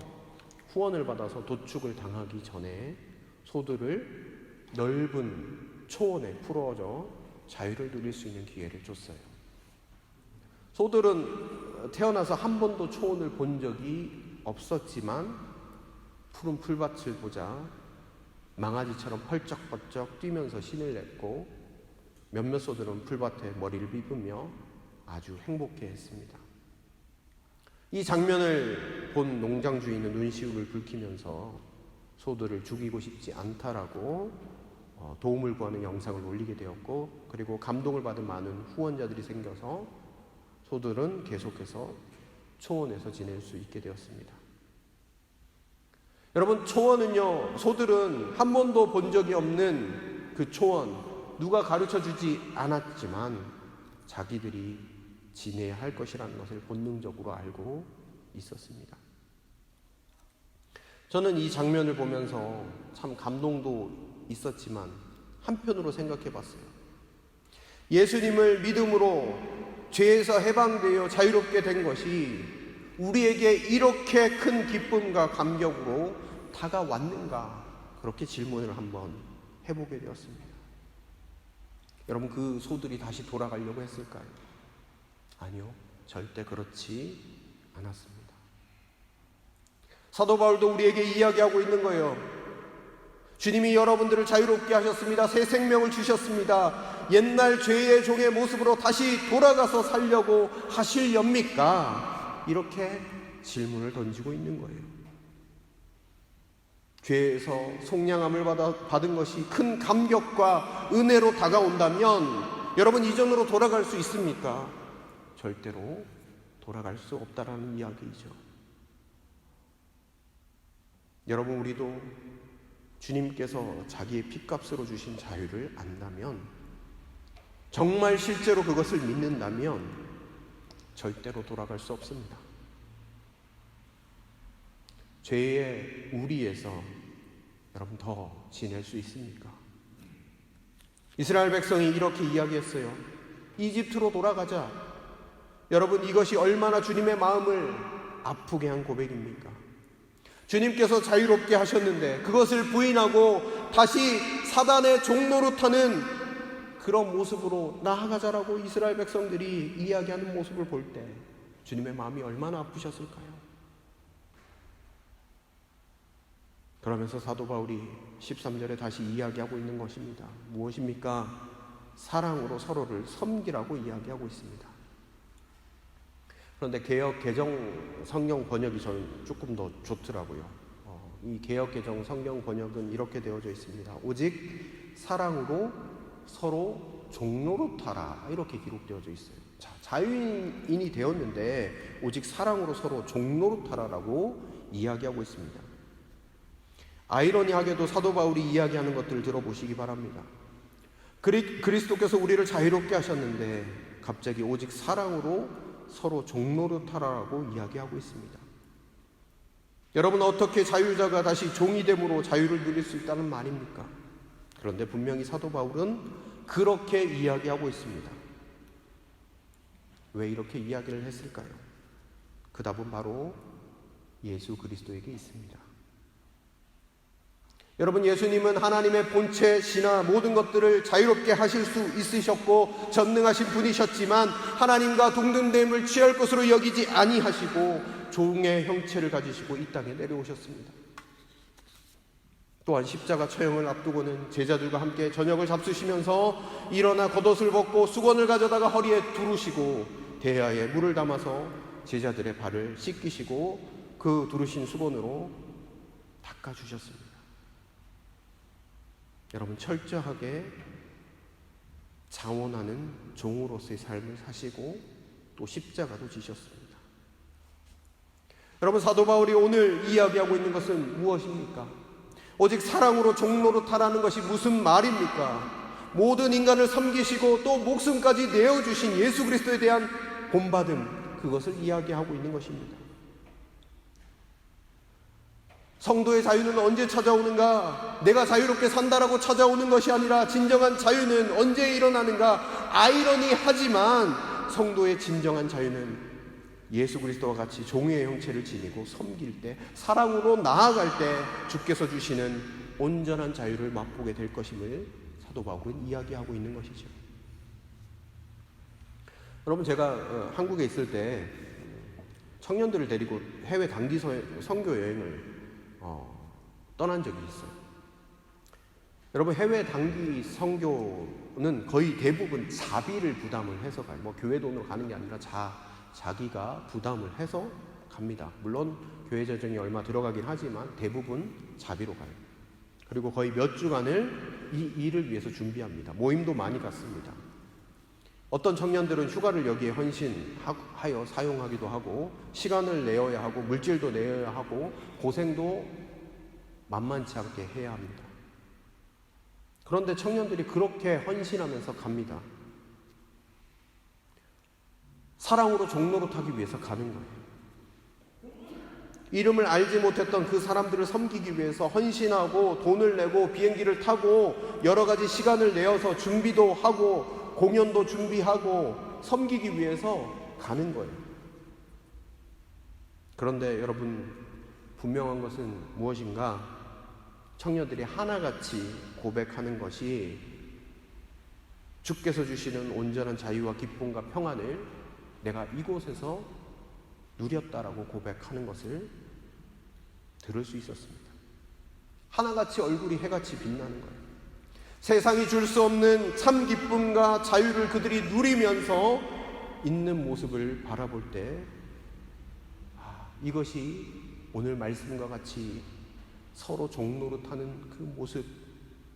Speaker 1: 후원을 받아서 도축을 당하기 전에 소들을 넓은 초원에 풀어져 자유를 누릴 수 있는 기회를 줬어요. 소들은 태어나서 한 번도 초원을 본 적이 없었지만 푸른 풀밭을 보자 망아지처럼 펄쩍펄쩍 뛰면서 신을 냈고 몇몇 소들은 풀밭에 머리를 빗으며 아주 행복해했습니다. 이 장면을 본 농장 주인은 눈시울을 붉히면서 소들을 죽이고 싶지 않다라고 도움을 구하는 영상을 올리게 되었고, 그리고 감동을 받은 많은 후원자들이 생겨서 소들은 계속해서 초원에서 지낼 수 있게 되었습니다. 여러분, 초원은요, 소들은 한 번도 본 적이 없는 그 초원, 누가 가르쳐 주지 않았지만 자기들이 지내야 할 것이라는 것을 본능적으로 알고 있었습니다. 저는 이 장면을 보면서 참 감동도 있었지만 한편으로 생각해 봤어요. 예수님을 믿음으로 죄에서 해방되어 자유롭게 된 것이 우리에게 이렇게 큰 기쁨과 감격으로 다가왔는가, 그렇게 질문을 한번 해보게 되었습니다. 여러분, 그 소들이 다시 돌아가려고 했을까요? 아니요, 절대 그렇지 않았습니다. 사도 바울도 우리에게 이야기하고 있는 거예요. 주님이 여러분들을 자유롭게 하셨습니다. 새 생명을 주셨습니다. 옛날 죄의 종의 모습으로 다시 돌아가서 살려고 하시렵니까? 이렇게 질문을 던지고 있는 거예요. 죄에서 속량함을 받은 것이 큰 감격과 은혜로 다가온다면 여러분, 이전으로 돌아갈 수 있습니까? 절대로 돌아갈 수 없다라는 이야기이죠. 여러분, 우리도 주님께서 자기의 핏값으로 주신 자유를 안다면, 정말 실제로 그것을 믿는다면 절대로 돌아갈 수 없습니다. 죄의 우리에서 여러분 더 지낼 수 있습니까? 이스라엘 백성이 이렇게 이야기했어요. 이집트로 돌아가자. 여러분, 이것이 얼마나 주님의 마음을 아프게 한 고백입니까? 주님께서 자유롭게 하셨는데 그것을 부인하고 다시 사단의 종노릇하는 그런 모습으로 나아가자라고 이스라엘 백성들이 이야기하는 모습을 볼 때 주님의 마음이 얼마나 아프셨을까요? 그러면서 사도 바울이 13절에 다시 이야기하고 있는 것입니다. 무엇입니까? 사랑으로 서로를 섬기라고 이야기하고 있습니다. 그런데 개역 개정 성경 번역이 저는 조금 더 좋더라고요. 이 개역 개정 성경 번역은 이렇게 되어져 있습니다. 오직 사랑으로 서로 종노릇하라, 이렇게 기록되어져 있어요. 자, 자유인이 되었는데 오직 사랑으로 서로 종노릇하라라고 이야기하고 있습니다. 아이러니하게도 사도 바울이 이야기하는 것들을 들어보시기 바랍니다. 그리스도께서 우리를 자유롭게 하셨는데 갑자기 오직 사랑으로 서로 종노릇하라고 이야기하고 있습니다. 여러분, 어떻게 자유자가 다시 종이 됨으로 자유를 누릴 수 있다는 말입니까? 그런데 분명히 사도 바울은 그렇게 이야기하고 있습니다. 왜 이렇게 이야기를 했을까요? 그 답은 바로 예수 그리스도에게 있습니다. 여러분, 예수님은 하나님의 본체, 신화, 모든 것들을 자유롭게 하실 수 있으셨고 전능하신 분이셨지만 하나님과 동등됨을 취할 것으로 여기지 아니하시고 종의 형체를 가지시고 이 땅에 내려오셨습니다. 또한 십자가 처형을 앞두고는 제자들과 함께 저녁을 잡수시면서 일어나 겉옷을 벗고 수건을 가져다가 허리에 두르시고 대야에 물을 담아서 제자들의 발을 씻기시고 그 두르신 수건으로 닦아주셨습니다. 여러분, 철저하게 자원하는 종으로서의 삶을 사시고 또 십자가도 지셨습니다. 여러분, 사도 바울이 오늘 이야기하고 있는 것은 무엇입니까? 오직 사랑으로 종노릇하라는 것이 무슨 말입니까? 모든 인간을 섬기시고 또 목숨까지 내어주신 예수 그리스도에 대한 본받음, 그것을 이야기하고 있는 것입니다. 성도의 자유는 언제 찾아오는가? 내가 자유롭게 산다라고 찾아오는 것이 아니라 진정한 자유는 언제 일어나는가? 아이러니하지만 성도의 진정한 자유는 예수 그리스도와 같이 종의 형체를 지니고 섬길 때, 사랑으로 나아갈 때 주께서 주시는 온전한 자유를 맛보게 될 것임을 사도 바울은 이야기하고 있는 것이죠. 여러분, 제가 한국에 있을 때 청년들을 데리고 해외 단기 선교 여행을 떠난 적이 있어요. 여러분, 해외 단기 선교는 거의 대부분 자비를 부담을 해서 가요. 뭐 교회 돈으로 가는 게 아니라 자기가 부담을 해서 갑니다. 물론 교회 재정이 얼마 들어가긴 하지만 대부분 자비로 가요. 그리고 거의 몇 주간을 이 일을 위해서 준비합니다. 모임도 많이 갔습니다. 어떤 청년들은 휴가를 여기에 헌신하여 사용하기도 하고 시간을 내어야 하고 물질도 내어야 하고 고생도 만만치 않게 해야 합니다. 그런데 청년들이 그렇게 헌신하면서 갑니다. 사랑으로 종노릇하기 위해서 가는 거예요. 이름을 알지 못했던 그 사람들을 섬기기 위해서 헌신하고 돈을 내고 비행기를 타고 여러 가지 시간을 내어서 준비도 하고 공연도 준비하고 섬기기 위해서 가는 거예요. 그런데 여러분, 분명한 것은 무엇인가? 청년들이 하나같이 고백하는 것이 주께서 주시는 온전한 자유와 기쁨과 평안을 내가 이곳에서 누렸다라고 고백하는 것을 들을 수 있었습니다. 하나같이 얼굴이 해같이 빛나는 거예요. 세상이 줄 수 없는 참 기쁨과 자유를 그들이 누리면서 있는 모습을 바라볼 때 이것이 오늘 말씀과 같이 서로 종노릇하는 그 모습,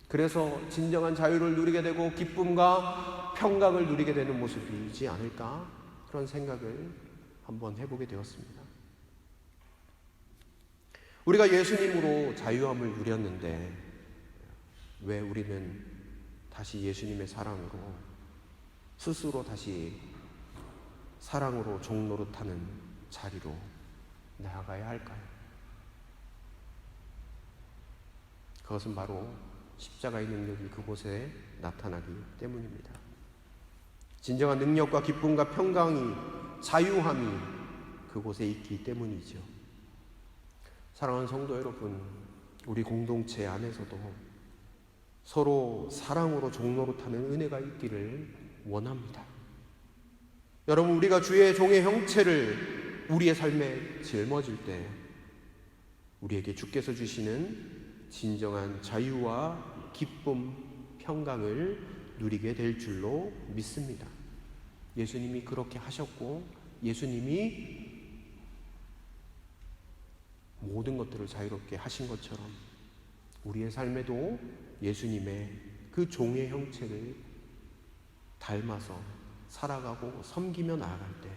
Speaker 1: 그래서 진정한 자유를 누리게 되고 기쁨과 평강을 누리게 되는 모습이지 않을까, 그런 생각을 한번 해보게 되었습니다. 우리가 예수님으로 자유함을 누렸는데 왜 우리는 다시 예수님의 사랑으로 스스로 다시 사랑으로 종노릇하는 자리로 나아가야 할까요? 그것은 바로 십자가의 능력이 그곳에 나타나기 때문입니다. 진정한 능력과 기쁨과 평강이, 자유함이 그곳에 있기 때문이죠. 사랑하는 성도 여러분, 우리 공동체 안에서도 서로 사랑으로 종노릇하는 은혜가 있기를 원합니다. 여러분, 우리가 주의 종의 형체를 우리의 삶에 짊어질 때 우리에게 주께서 주시는 진정한 자유와 기쁨, 평강을 누리게 될 줄로 믿습니다. 예수님이 그렇게 하셨고 예수님이 모든 것들을 자유롭게 하신 것처럼 우리의 삶에도 예수님의 그 종의 형체를 닮아서 살아가고 섬기며 나아갈 때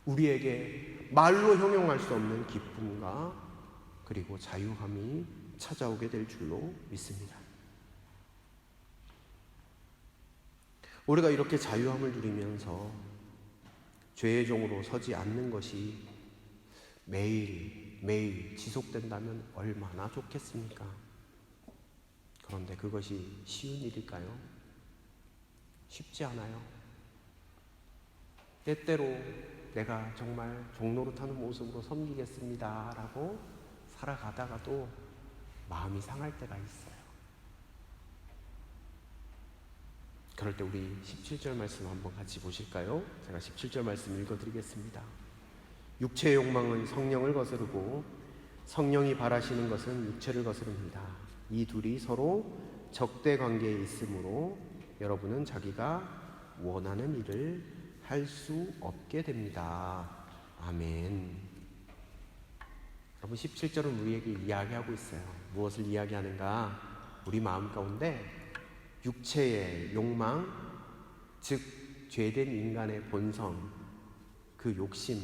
Speaker 1: 우리에게 말로 형용할 수 없는 기쁨과 그리고 자유함이 찾아오게 될 줄로 믿습니다. 우리가 이렇게 자유함을 누리면서 죄의 종으로 서지 않는 것이 매일 지속된다면 얼마나 좋겠습니까? 그런데 그것이 쉬운 일일까요? 쉽지 않아요. 때때로 내가 정말 종노릇하는 모습으로 섬기겠습니다 라고 살아가다가도 마음이 상할 때가 있어요. 그럴 때 우리 17절 말씀 한번 같이 보실까요? 제가 17절 말씀 읽어드리겠습니다. 육체의 욕망은 성령을 거스르고 성령이 바라시는 것은 육체를 거스릅니다. 이 둘이 서로 적대 관계에 있으므로 여러분은 자기가 원하는 일을 할 수 없게 됩니다. 아멘. 여러분, 17절은 우리에게 이야기하고 있어요. 무엇을 이야기하는가? 우리 마음 가운데 육체의 욕망, 즉 죄된 인간의 본성, 그 욕심,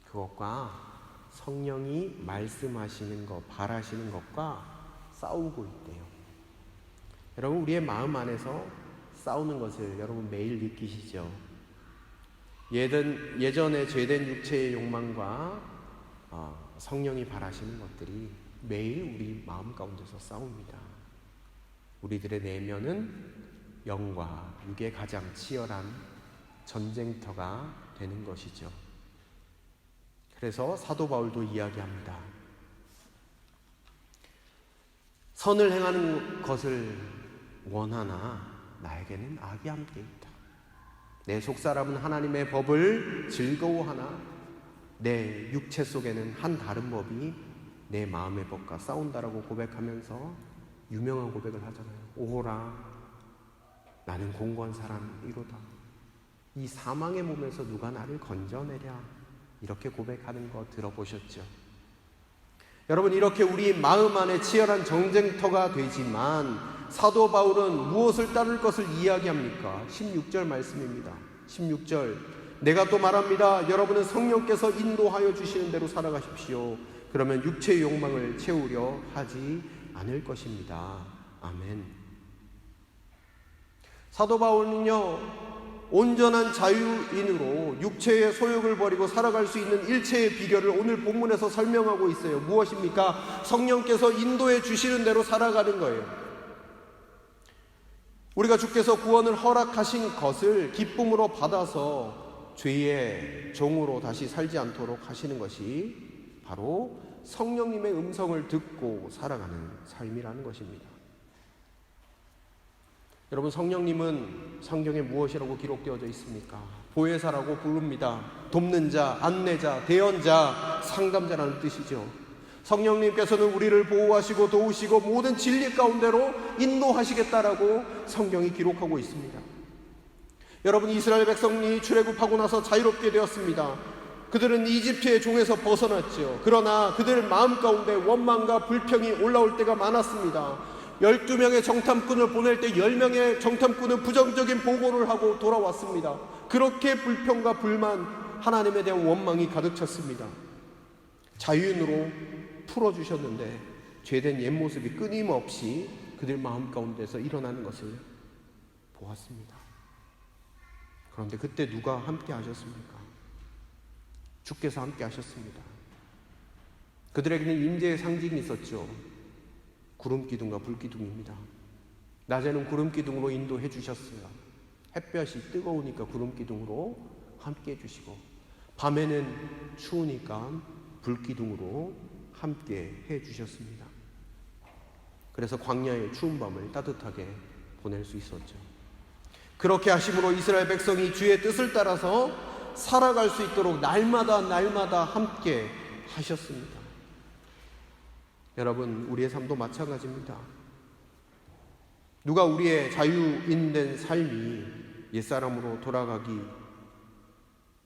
Speaker 1: 그것과 성령이 말씀하시는 것, 바라시는 것과 싸우고 있대요. 여러분, 우리의 마음 안에서 싸우는 것을 여러분 매일 느끼시죠? 예전에 죄된 육체의 욕망과 성령이 바라시는 것들이 매일 우리 마음 가운데서 싸웁니다. 우리들의 내면은 영과 육의 가장 치열한 전쟁터가 되는 것이죠. 그래서 사도 바울도 이야기합니다. 선을 행하는 것을 원하나 나에게는 악이 함께 있다. 내 속사람은 하나님의 법을 즐거워하나 내 육체 속에는 한 다른 법이 내 마음의 법과 싸운다라고 고백하면서 유명한 고백을 하잖아요. 오호라, 나는 공고한 사람이로다. 이 사망의 몸에서 누가 나를 건져내랴. 이렇게 고백하는 거 들어보셨죠? 여러분, 이렇게 우리 마음 안에 치열한 정쟁터가 되지만 사도 바울은 무엇을 따를 것을 이야기합니까? 16절 말씀입니다. 16절, 내가 또 말합니다. 여러분은 성령께서 인도하여 주시는 대로 살아가십시오. 그러면 육체의 욕망을 채우려 하지 않을 것입니다. 아멘. 사도 바울은요, 온전한 자유인으로 육체의 소욕을 버리고 살아갈 수 있는 일체의 비결을 오늘 본문에서 설명하고 있어요. 무엇입니까? 성령께서 인도해 주시는 대로 살아가는 거예요. 우리가 주께서 구원을 허락하신 것을 기쁨으로 받아서 죄의 종으로 다시 살지 않도록 하시는 것이 바로 성령님의 음성을 듣고 살아가는 삶이라는 것입니다. 여러분, 성령님은 성경에 무엇이라고 기록되어져 있습니까? 보혜사라고 부릅니다. 돕는 자, 안내자, 대언자, 상담자라는 뜻이죠. 성령님께서는 우리를 보호하시고 도우시고 모든 진리 가운데로 인도하시겠다라고 성경이 기록하고 있습니다. 여러분, 이스라엘 백성이 출애굽하고 나서 자유롭게 되었습니다. 그들은 이집트의 종에서 벗어났죠. 그러나 그들 마음 가운데 원망과 불평이 올라올 때가 많았습니다. 12명의 정탐꾼을 보낼 때 10명의 정탐꾼은 부정적인 보고를 하고 돌아왔습니다. 그렇게 불평과 불만, 하나님에 대한 원망이 가득 찼습니다. 자유인으로 풀어주셨는데 죄된 옛 모습이 끊임없이 그들 마음 가운데서 일어나는 것을 보았습니다. 그런데 그때 누가 함께 하셨습니까? 주께서 함께 하셨습니다. 그들에게는 임재의 상징이 있었죠. 구름 기둥과 불 기둥입니다. 낮에는 구름 기둥으로 인도해 주셨어요. 햇볕이 뜨거우니까 구름 기둥으로 함께 해주시고, 밤에는 추우니까 불 기둥으로 함께 해주셨습니다. 그래서 광야의 추운 밤을 따뜻하게 보낼 수 있었죠. 그렇게 하심으로 이스라엘 백성이 주의 뜻을 따라서 살아갈 수 있도록 날마다 함께 하셨습니다. 여러분, 우리의 삶도 마찬가지입니다. 누가 우리의 자유인된 삶이 옛사람으로 돌아가기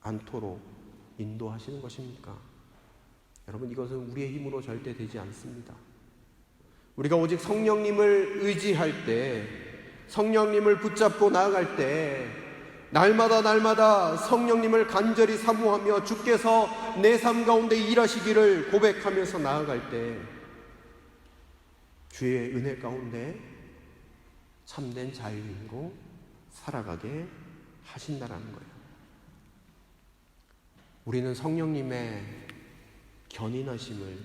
Speaker 1: 않도록 인도하시는 것입니까? 여러분, 이것은 우리의 힘으로 절대 되지 않습니다. 우리가 오직 성령님을 의지할 때, 성령님을 붙잡고 나아갈 때, 날마다 성령님을 간절히 사모하며 주께서 내 삶 가운데 일하시기를 고백하면서 나아갈 때, 주의 은혜 가운데 참된 자유인으로 살아가게 하신다라는 거예요. 우리는 성령님의 견인하심을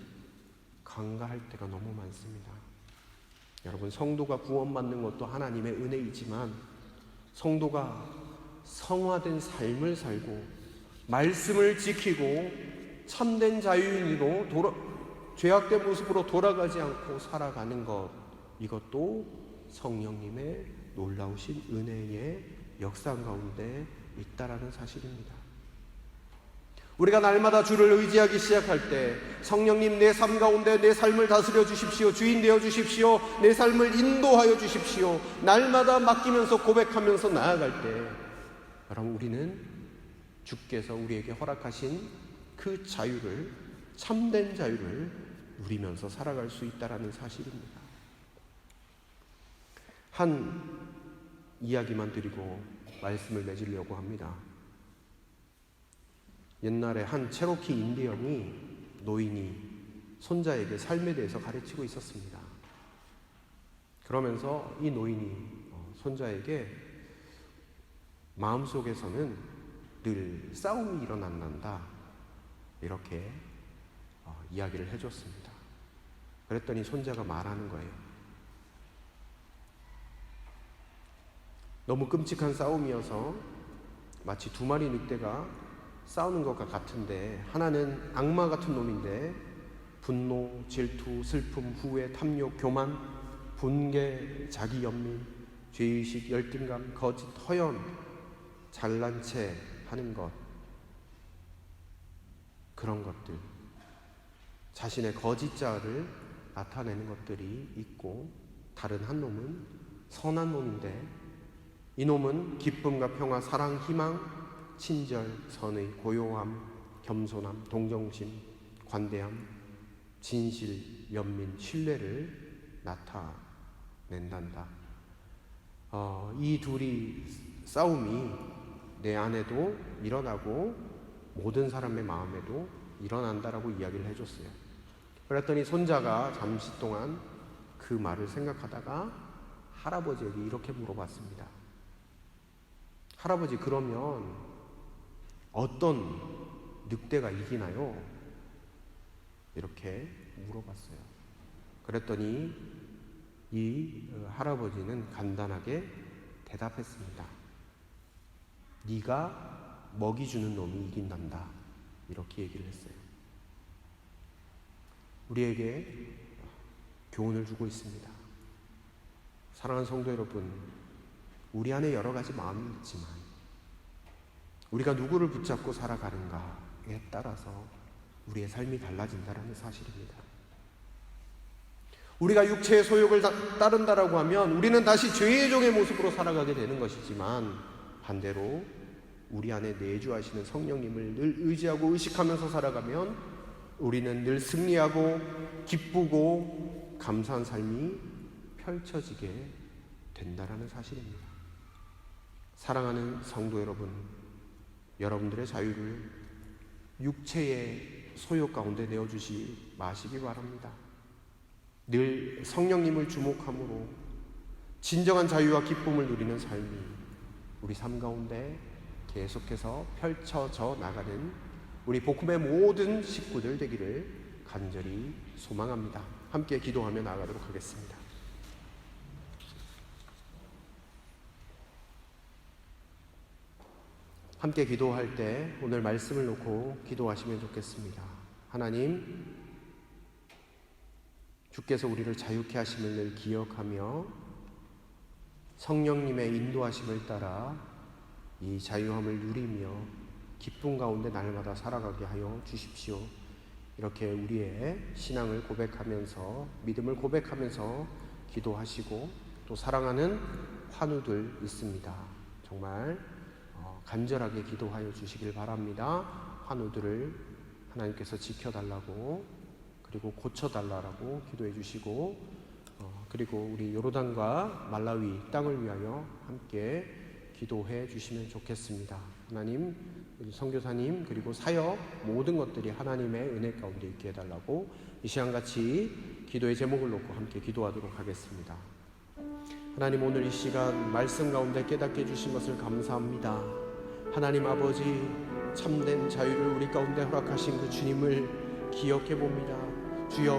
Speaker 1: 간과할 때가 너무 많습니다. 여러분, 성도가 구원받는 것도 하나님의 은혜이지만 성도가 성화된 삶을 살고 말씀을 지키고 참된 자유인으로 죄악된 모습으로 돌아가지 않고 살아가는 것, 이것도 성령님의 놀라우신 은혜의 역사 가운데 있다라는 사실입니다. 우리가 날마다 주를 의지하기 시작할 때, 성령님 내 삶 가운데 내 삶을 다스려 주십시오, 주인 되어 주십시오, 내 삶을 인도하여 주십시오, 날마다 맡기면서 고백하면서 나아갈 때, 여러분, 우리는 주께서 우리에게 허락하신 그 자유를, 참된 자유를 누리면서 살아갈 수 있다는 사실입니다. 한 이야기만 드리고 말씀을 맺으려고 합니다. 옛날에 한 체로키 인디언이, 노인이 손자에게 삶에 대해서 가르치고 있었습니다. 그러면서 이 노인이 손자에게 마음속에서는 늘 싸움이 일어난다, 이렇게 이야기를 해줬습니다. 그랬더니 손자가 말하는 거예요. 너무 끔찍한 싸움이어서 마치 두 마리 늑대가 싸우는 것과 같은데, 하나는 악마 같은 놈인데 분노, 질투, 슬픔, 후회, 탐욕, 교만, 분개, 자기 연민, 죄의식, 열등감, 거짓, 허연, 잘난 체 하는 것, 그런 것들, 자신의 거짓자를 나타내는 것들이 있고, 다른 한 놈은 선한 놈인데, 이 놈은 기쁨과 평화, 사랑, 희망, 친절, 선의, 고요함, 겸손함, 동정심, 관대함, 진실, 연민, 신뢰를 나타낸단다. 이 둘이 싸움이 내 안에도 일어나고 모든 사람의 마음에도 일어난다라고 이야기를 해줬어요. 그랬더니 손자가 잠시 동안 그 말을 생각하다가 할아버지에게 이렇게 물어봤습니다. 할아버지, 그러면 어떤 늑대가 이기나요? 이렇게 물어봤어요. 그랬더니 이 할아버지는 간단하게 대답했습니다. 네가 먹이 주는 놈이 이긴단다, 이렇게 얘기를 했어요. 우리에게 교훈을 주고 있습니다. 사랑하는 성도 여러분, 우리 안에 여러 가지 마음이 있지만 우리가 누구를 붙잡고 살아가는가에 따라서 우리의 삶이 달라진다는 사실입니다. 우리가 육체의 소욕을 따른다라고 하면 우리는 다시 죄의 종의 모습으로 살아가게 되는 것이지만, 반대로 우리 안에 내주하시는 성령님을 늘 의지하고 의식하면서 살아가면 우리는 늘 승리하고 기쁘고 감사한 삶이 펼쳐지게 된다라는 사실입니다. 사랑하는 성도 여러분, 여러분들의 자유를 육체의 소욕 가운데 내어주지 마시기 바랍니다. 늘 성령님을 주목함으로 진정한 자유와 기쁨을 누리는 삶이 우리 삶 가운데 계속해서 펼쳐져 나가는 우리 복음의 모든 식구들 되기를 간절히 소망합니다. 함께 기도하며 나아가도록 하겠습니다. 함께 기도할 때 오늘 말씀을 놓고 기도하시면 좋겠습니다. 하나님, 주께서 우리를 자유케 하심을 늘 기억하며 성령님의 인도하심을 따라 이 자유함을 누리며 기쁨 가운데 날마다 살아가게 하여 주십시오. 이렇게 우리의 신앙을 고백하면서, 믿음을 고백하면서 기도하시고 또 사랑하는 환우들 있습니다. 정말 간절하게 기도하여 주시길 바랍니다. 환우들을 하나님께서 지켜달라고, 그리고 고쳐달라고 기도해 주시고, 그리고 우리 요르단과 말라위 땅을 위하여 함께 기도해 주시면 좋겠습니다. 하나님, 우리 선교사님 그리고 사역 모든 것들이 하나님의 은혜 가운데 있게 해달라고 이 시간같이 기도의 제목을 놓고 함께 기도하도록 하겠습니다. 하나님, 오늘 이 시간 말씀 가운데 깨닫게 해주신 것을 감사합니다. 하나님 아버지, 참된 자유를 우리 가운데 허락하신 그 주님을 기억해 봅니다. 주여,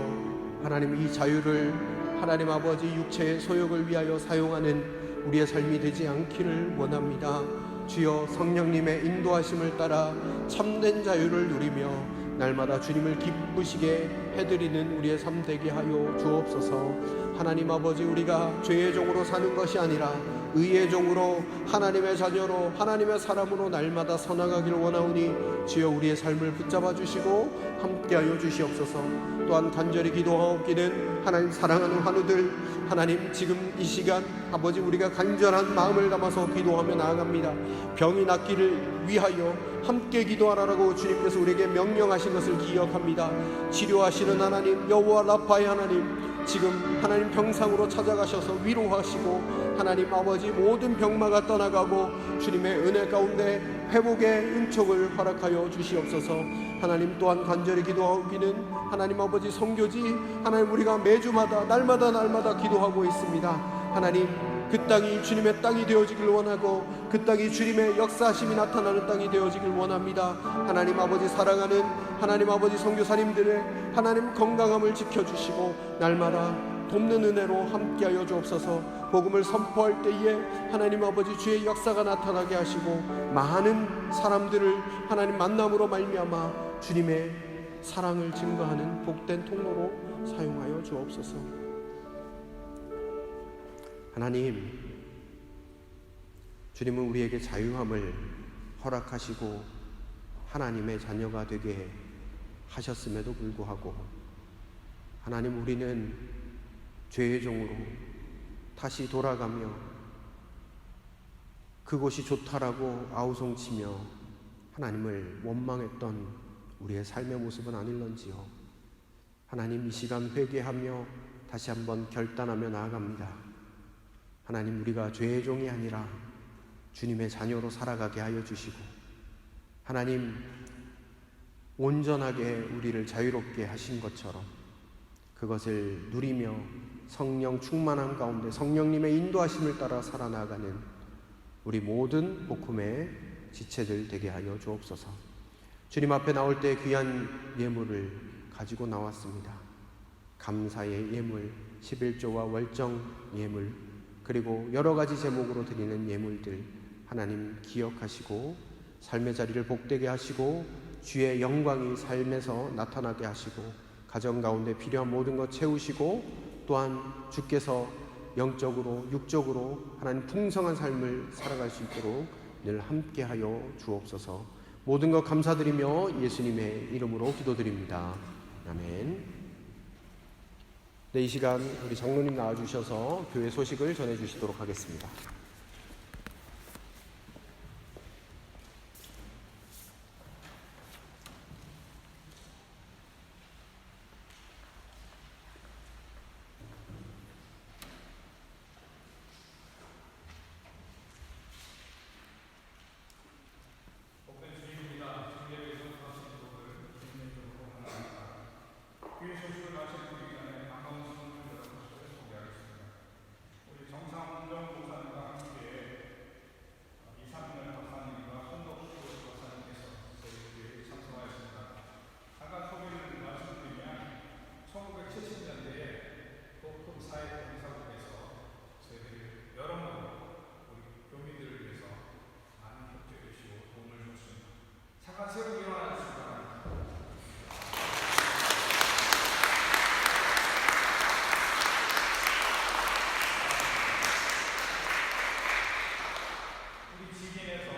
Speaker 1: 하나님 이 자유를 하나님 아버지 육체의 소욕을 위하여 사용하는 우리의 삶이 되지 않기를 원합니다. 주여, 성령님의 인도하심을 따라 참된 자유를 누리며 날마다 주님을 기쁘시게 해드리는 우리의 삶 되게 하여 주옵소서. 하나님 아버지, 우리가 죄의 종으로 사는 것이 아니라 의의 종으로 하나님의 자녀로 하나님의 사람으로 날마다 서나가기를 원하오니 주여 우리의 삶을 붙잡아 주시고 함께하여 주시옵소서. 또한 간절히 기도하옵기는 하나님 사랑하는 환우들, 하나님 지금 이 시간 아버지 우리가 간절한 마음을 담아서 기도하며 나아갑니다. 병이 낫기를 위하여 함께 기도하라고 주님께서 우리에게 명령하신 것을 기억합니다. 치료하시는 하나님 여호와 라파의 하나님, 지금 하나님 병상으로 찾아가셔서 위로하시고 하나님 아버지 모든 병마가 떠나가고 주님의 은혜 가운데 회복의 은총을 허락하여 주시옵소서. 하나님 또한 간절히 기도하기는 하나님 아버지 선교지, 하나님 우리가 매주마다 날마다 기도하고 있습니다. 하나님 그 땅이 주님의 땅이 되어지길 원하고 그 땅이 주님의 역사하심이 나타나는 땅이 되어지길 원합니다. 하나님 아버지 사랑하는 하나님 아버지 선교사님들의 하나님 건강함을 지켜주시고 날마다 돕는 은혜로 함께하여 주옵소서. 복음을 선포할 때에 하나님 아버지 주의 역사가 나타나게 하시고 많은 사람들을 하나님 만남으로 말미암아 주님의 사랑을 증거하는 복된 통로로 사용하여 주옵소서. 하나님, 주님은 우리에게 자유함을 허락하시고 하나님의 자녀가 되게 하셨음에도 불구하고 하나님, 우리는 죄의 종으로 다시 돌아가며 그곳이 좋다라고 아우성치며 하나님을 원망했던 우리의 삶의 모습은 아닐런지요. 하나님, 이 시간 회개하며 다시 한번 결단하며 나아갑니다. 하나님, 우리가 죄의 종이 아니라 주님의 자녀로 살아가게 하여 주시고 하나님 온전하게 우리를 자유롭게 하신 것처럼 그것을 누리며 성령 충만함 가운데 성령님의 인도하심을 따라 살아나가는 우리 모든 복음의 지체들 되게 하여 주옵소서. 주님 앞에 나올 때 귀한 예물을 가지고 나왔습니다. 감사의 예물, 11조와 월정 예물, 그리고 여러 가지 제목으로 드리는 예물들 하나님 기억하시고 삶의 자리를 복되게 하시고 주의 영광이 삶에서 나타나게 하시고 가정 가운데 필요한 모든 것 채우시고 또한 주께서 영적으로 육적으로 하나님 풍성한 삶을 살아갈 수 있도록 늘 함께하여 주옵소서. 모든 것 감사드리며 예수님의 이름으로 기도드립니다. 아멘. 네, 이 시간 우리 장로님 나와주셔서 교회 소식을 전해주시도록 하겠습니다.
Speaker 4: 교회 소식을 말씀드리기 전에 반가운 성도들 여러분을 소개하겠습니다. 우리 정상훈정 목사님과 함께 이상민을 박사님과 손덕수 박사님께서 저희 교회에 참석하였습니다. 잠깐 소개를 말씀드리면 1970년대에 도품 사회 봉사국에서 저희들이 여러모로 우리 교민들을 위해서 많은 협조해 주시고 도움을 줬습니다. 잠깐 세우고 일어나 주시기 바랍니다. 우리 지gin에서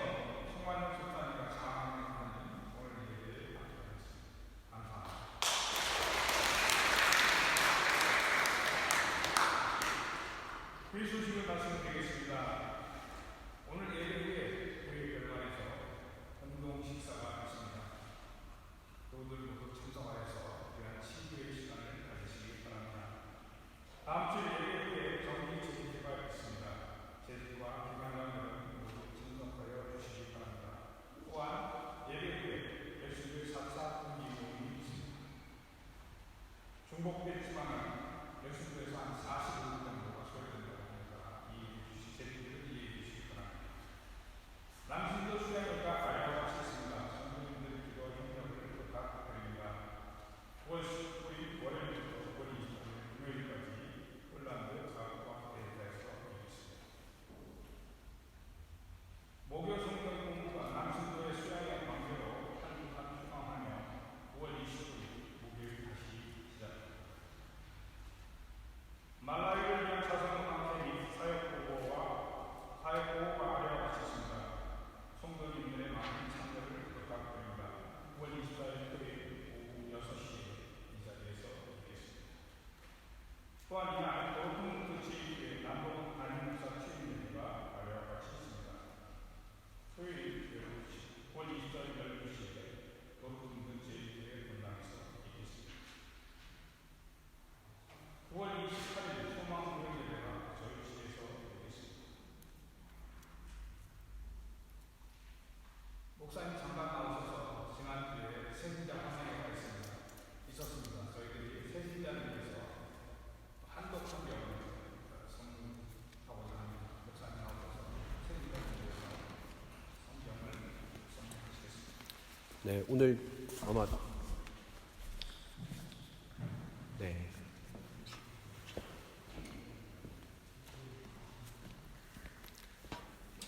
Speaker 4: 송만영 집사님과 장하는 오늘 예배를 마치겠습니다. 감사합니다. 교회 소식을 말씀드리겠습니다. 오늘 예배 후에 교회 결과에서 공동 식사가 있습니다. 교우들 모두 참석하여서 귀한 친교의 시간을 가지시기 바랍니다. 다음 주 예배 후에 정기 제주가 있습니다. 제주와 기관장들은 모두 참석하여 주시기 바랍니다. 또한 예배 후에 예수교회 4차 분기모임이 있습니다. 중복됐지만 예수교회에서 한 45분 정도가 소요된다고 하니까 제주를 이해해 주시기 바랍니다. 남신도 수양회가 알바가 있습니다. 성도님들 기도 협력을 부탁드립니다. 9월 19일 월요일부터 9월 25일 금요일까지 폴란드 자국과 데이터에서 있습니다. 목요 성경 공부가 남신도의 수양회 관계로 한 주간 휴강하며 9월 29일 목요일 다시 시작합니다. 말라위를 위한 자선 강퇴 및 사역보고가 아래와 같이 있습니다. 성도님들의 많은 참여를 부탁드립니다. 9월 24일 토요일 오후 6시에 이 자리에서 뵙겠습니다. 또한 이날 도로통도 제2교회 남북 단임목사 취임회가 아래와 같이 있습니다. 토요일 12시, 9월 24일 12시에 도로통도 제2교회 본당에서 있겠습니다. 9월 28일 소망교회가 저희 집에서 뵙겠습니다. 목사님 잠깐 나오셔서 지난주에 세진자 환영회가 있었습니다. 저희들이 세진자를 위해서 한독 성경을 선물하고자 합니다. 목사님 나오셔서 세진자를 위해서 성경을 선물하시겠습니다.
Speaker 1: 네, 오늘 아마 네.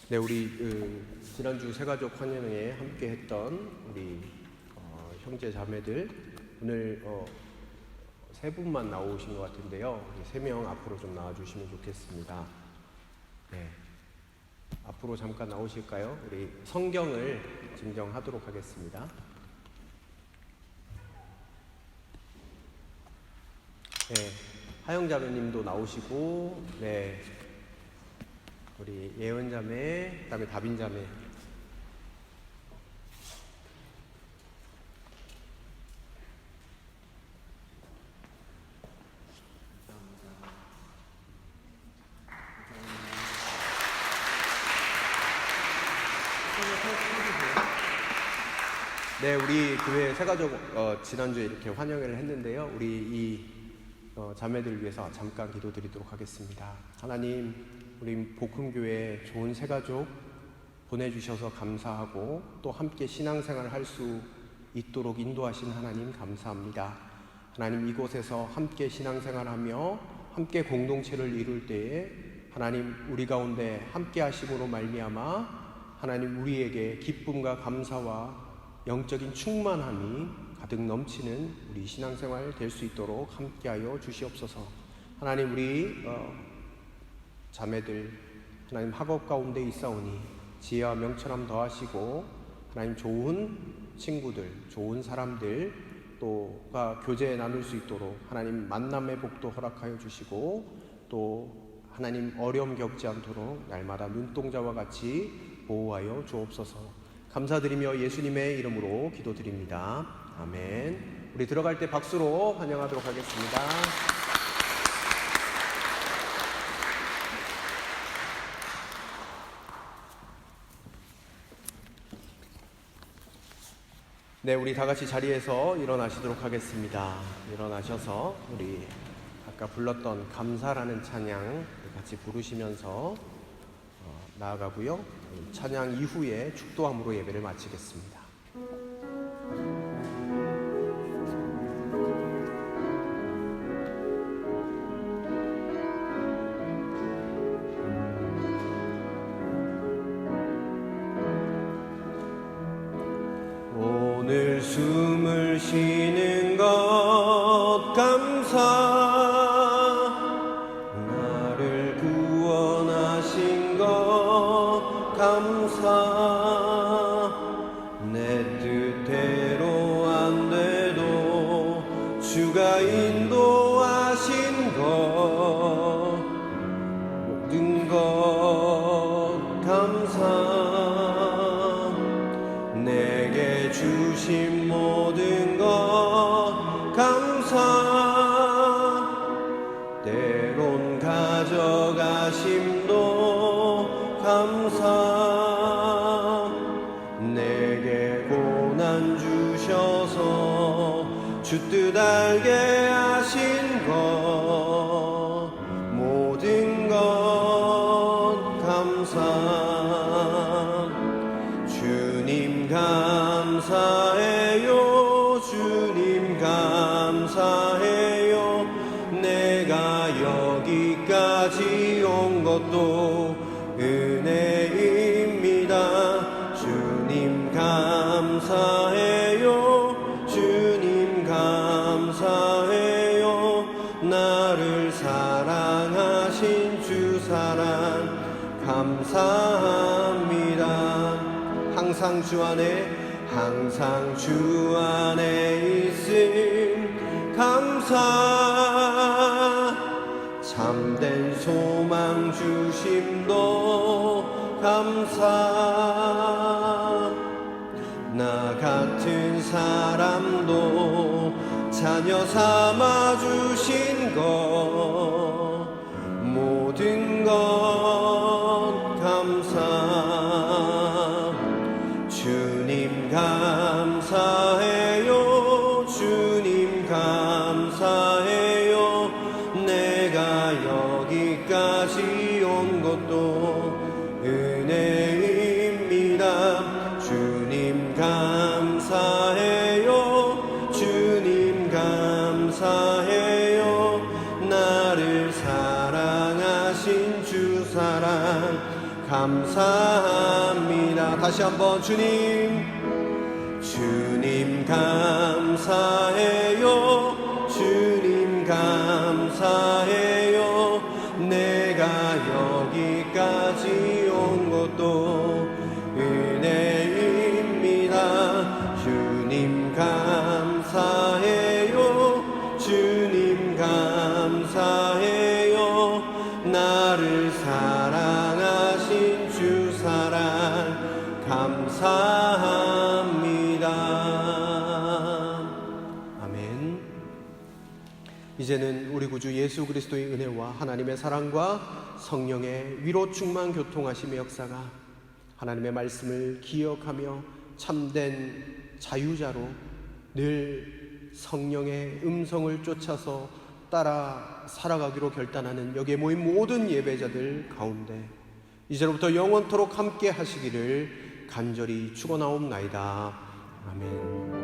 Speaker 1: 네, 우리 지난주 새가족 환영회에 함께했던 우리 형제 자매들 오늘 세 분만 나오신 것 같은데요. 3명 앞으로 좀 나와주시면 좋겠습니다. 네, 앞으로 잠깐 나오실까요? 우리 성경을 증정하도록 하겠습니다. 네, 하영 자매님도 나오시고, 네. 우리 예은 자매, 그다음에 다빈 자매. 네, 우리 교회 새가족 지난주에 이렇게 환영회를 했는데요. 우리 이 자매들을 위해서 잠깐 기도드리도록 하겠습니다. 하나님, 우리 복음교회 좋은 새가족 보내주셔서 감사하고 또 함께 신앙생활을 할 수 있도록 인도하신 하나님 감사합니다. 하나님, 이곳에서 함께 신앙생활하며 함께 공동체를 이룰 때에 하나님 우리 가운데 함께 하심으로 말미암아 하나님 우리에게 기쁨과 감사와 영적인 충만함이 가득 넘치는 우리 신앙생활 될 수 있도록 함께하여 주시옵소서. 하나님, 우리 자매들 하나님 학업 가운데 있사오니 지혜와 명철함 더하시고 하나님 좋은 친구들, 좋은 사람들 또가 교제 나눌 수 있도록 하나님 만남의 복도 허락하여 주시고 또 하나님 어려움 겪지 않도록 날마다 눈동자와 같이 보호하여 주옵소서. 감사드리며 예수님의 이름으로 기도드립니다. 아멘. 우리 들어갈 때 박수로 환영하도록 하겠습니다. 네, 우리 다 같이 자리에서 일어나시도록 하겠습니다. 일어나셔서 우리 아까 불렀던 감사라는 찬양 같이 부르시면서 나아가고요. 찬양 이후에 축도함으로 예배를 마치겠습니다.
Speaker 2: 오늘 숨을 쉬는 것 감사, 나를 구원하신 것 감사, 내 뜻대로 안 돼도 주가 인도하신 것 모든 것 감사, 내게 주신 모든 것 감사, 때론 가져가심도 감사, 내게 고난 주셔서 주 뜻 알게 하신 것 모든 것 감사, 주님 감사해요, 주님 감사해요, 내가 여기까지 온 것도 은혜입니다. 주님 감사해요, 주님 감사해요, 나를 사랑하신 주 사랑 감사합니다. 항상 주 안에 있음 감사, 참된 소망 주심도 감사, 나 같은 사람도 자녀 삼아 주신 것 모든 것 감사, 주님 감사해요, 주님 감사해요, 내가 여기까지 온 것도 은혜입니다. 주님 감사해요, 주님 감사해요, 나를 사랑하신 주 사랑 감사합니다. 다시 한번 주님 감사해요, 주님 감사해요, 내가 여기까지 온 것도 은혜입니다. 주님 감사해요, 주님 감사해요, 나를 사랑하신 주 사랑 감사합니다. 아멘. 이제는 우리 구주 예수 그리스도의 은혜와 하나님의 사랑과 성령의 위로 충만 교통하심의 역사가 하나님의 말씀을 기억하며 참된 자유자로 늘 성령의 음성을 쫓아서 따라 살아가기로 결단하는 여기에 모인 모든 예배자들 가운데 이제로부터 영원토록 함께 하시기를 간절히 축원하옵나이다. 아멘.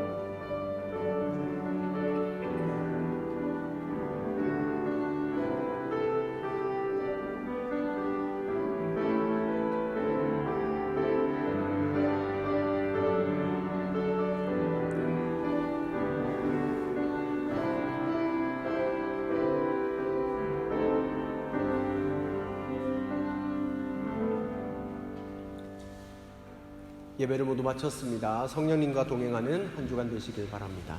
Speaker 2: 예배를 모두 마쳤습니다. 성령님과 동행하는 한 주간 되시길 바랍니다.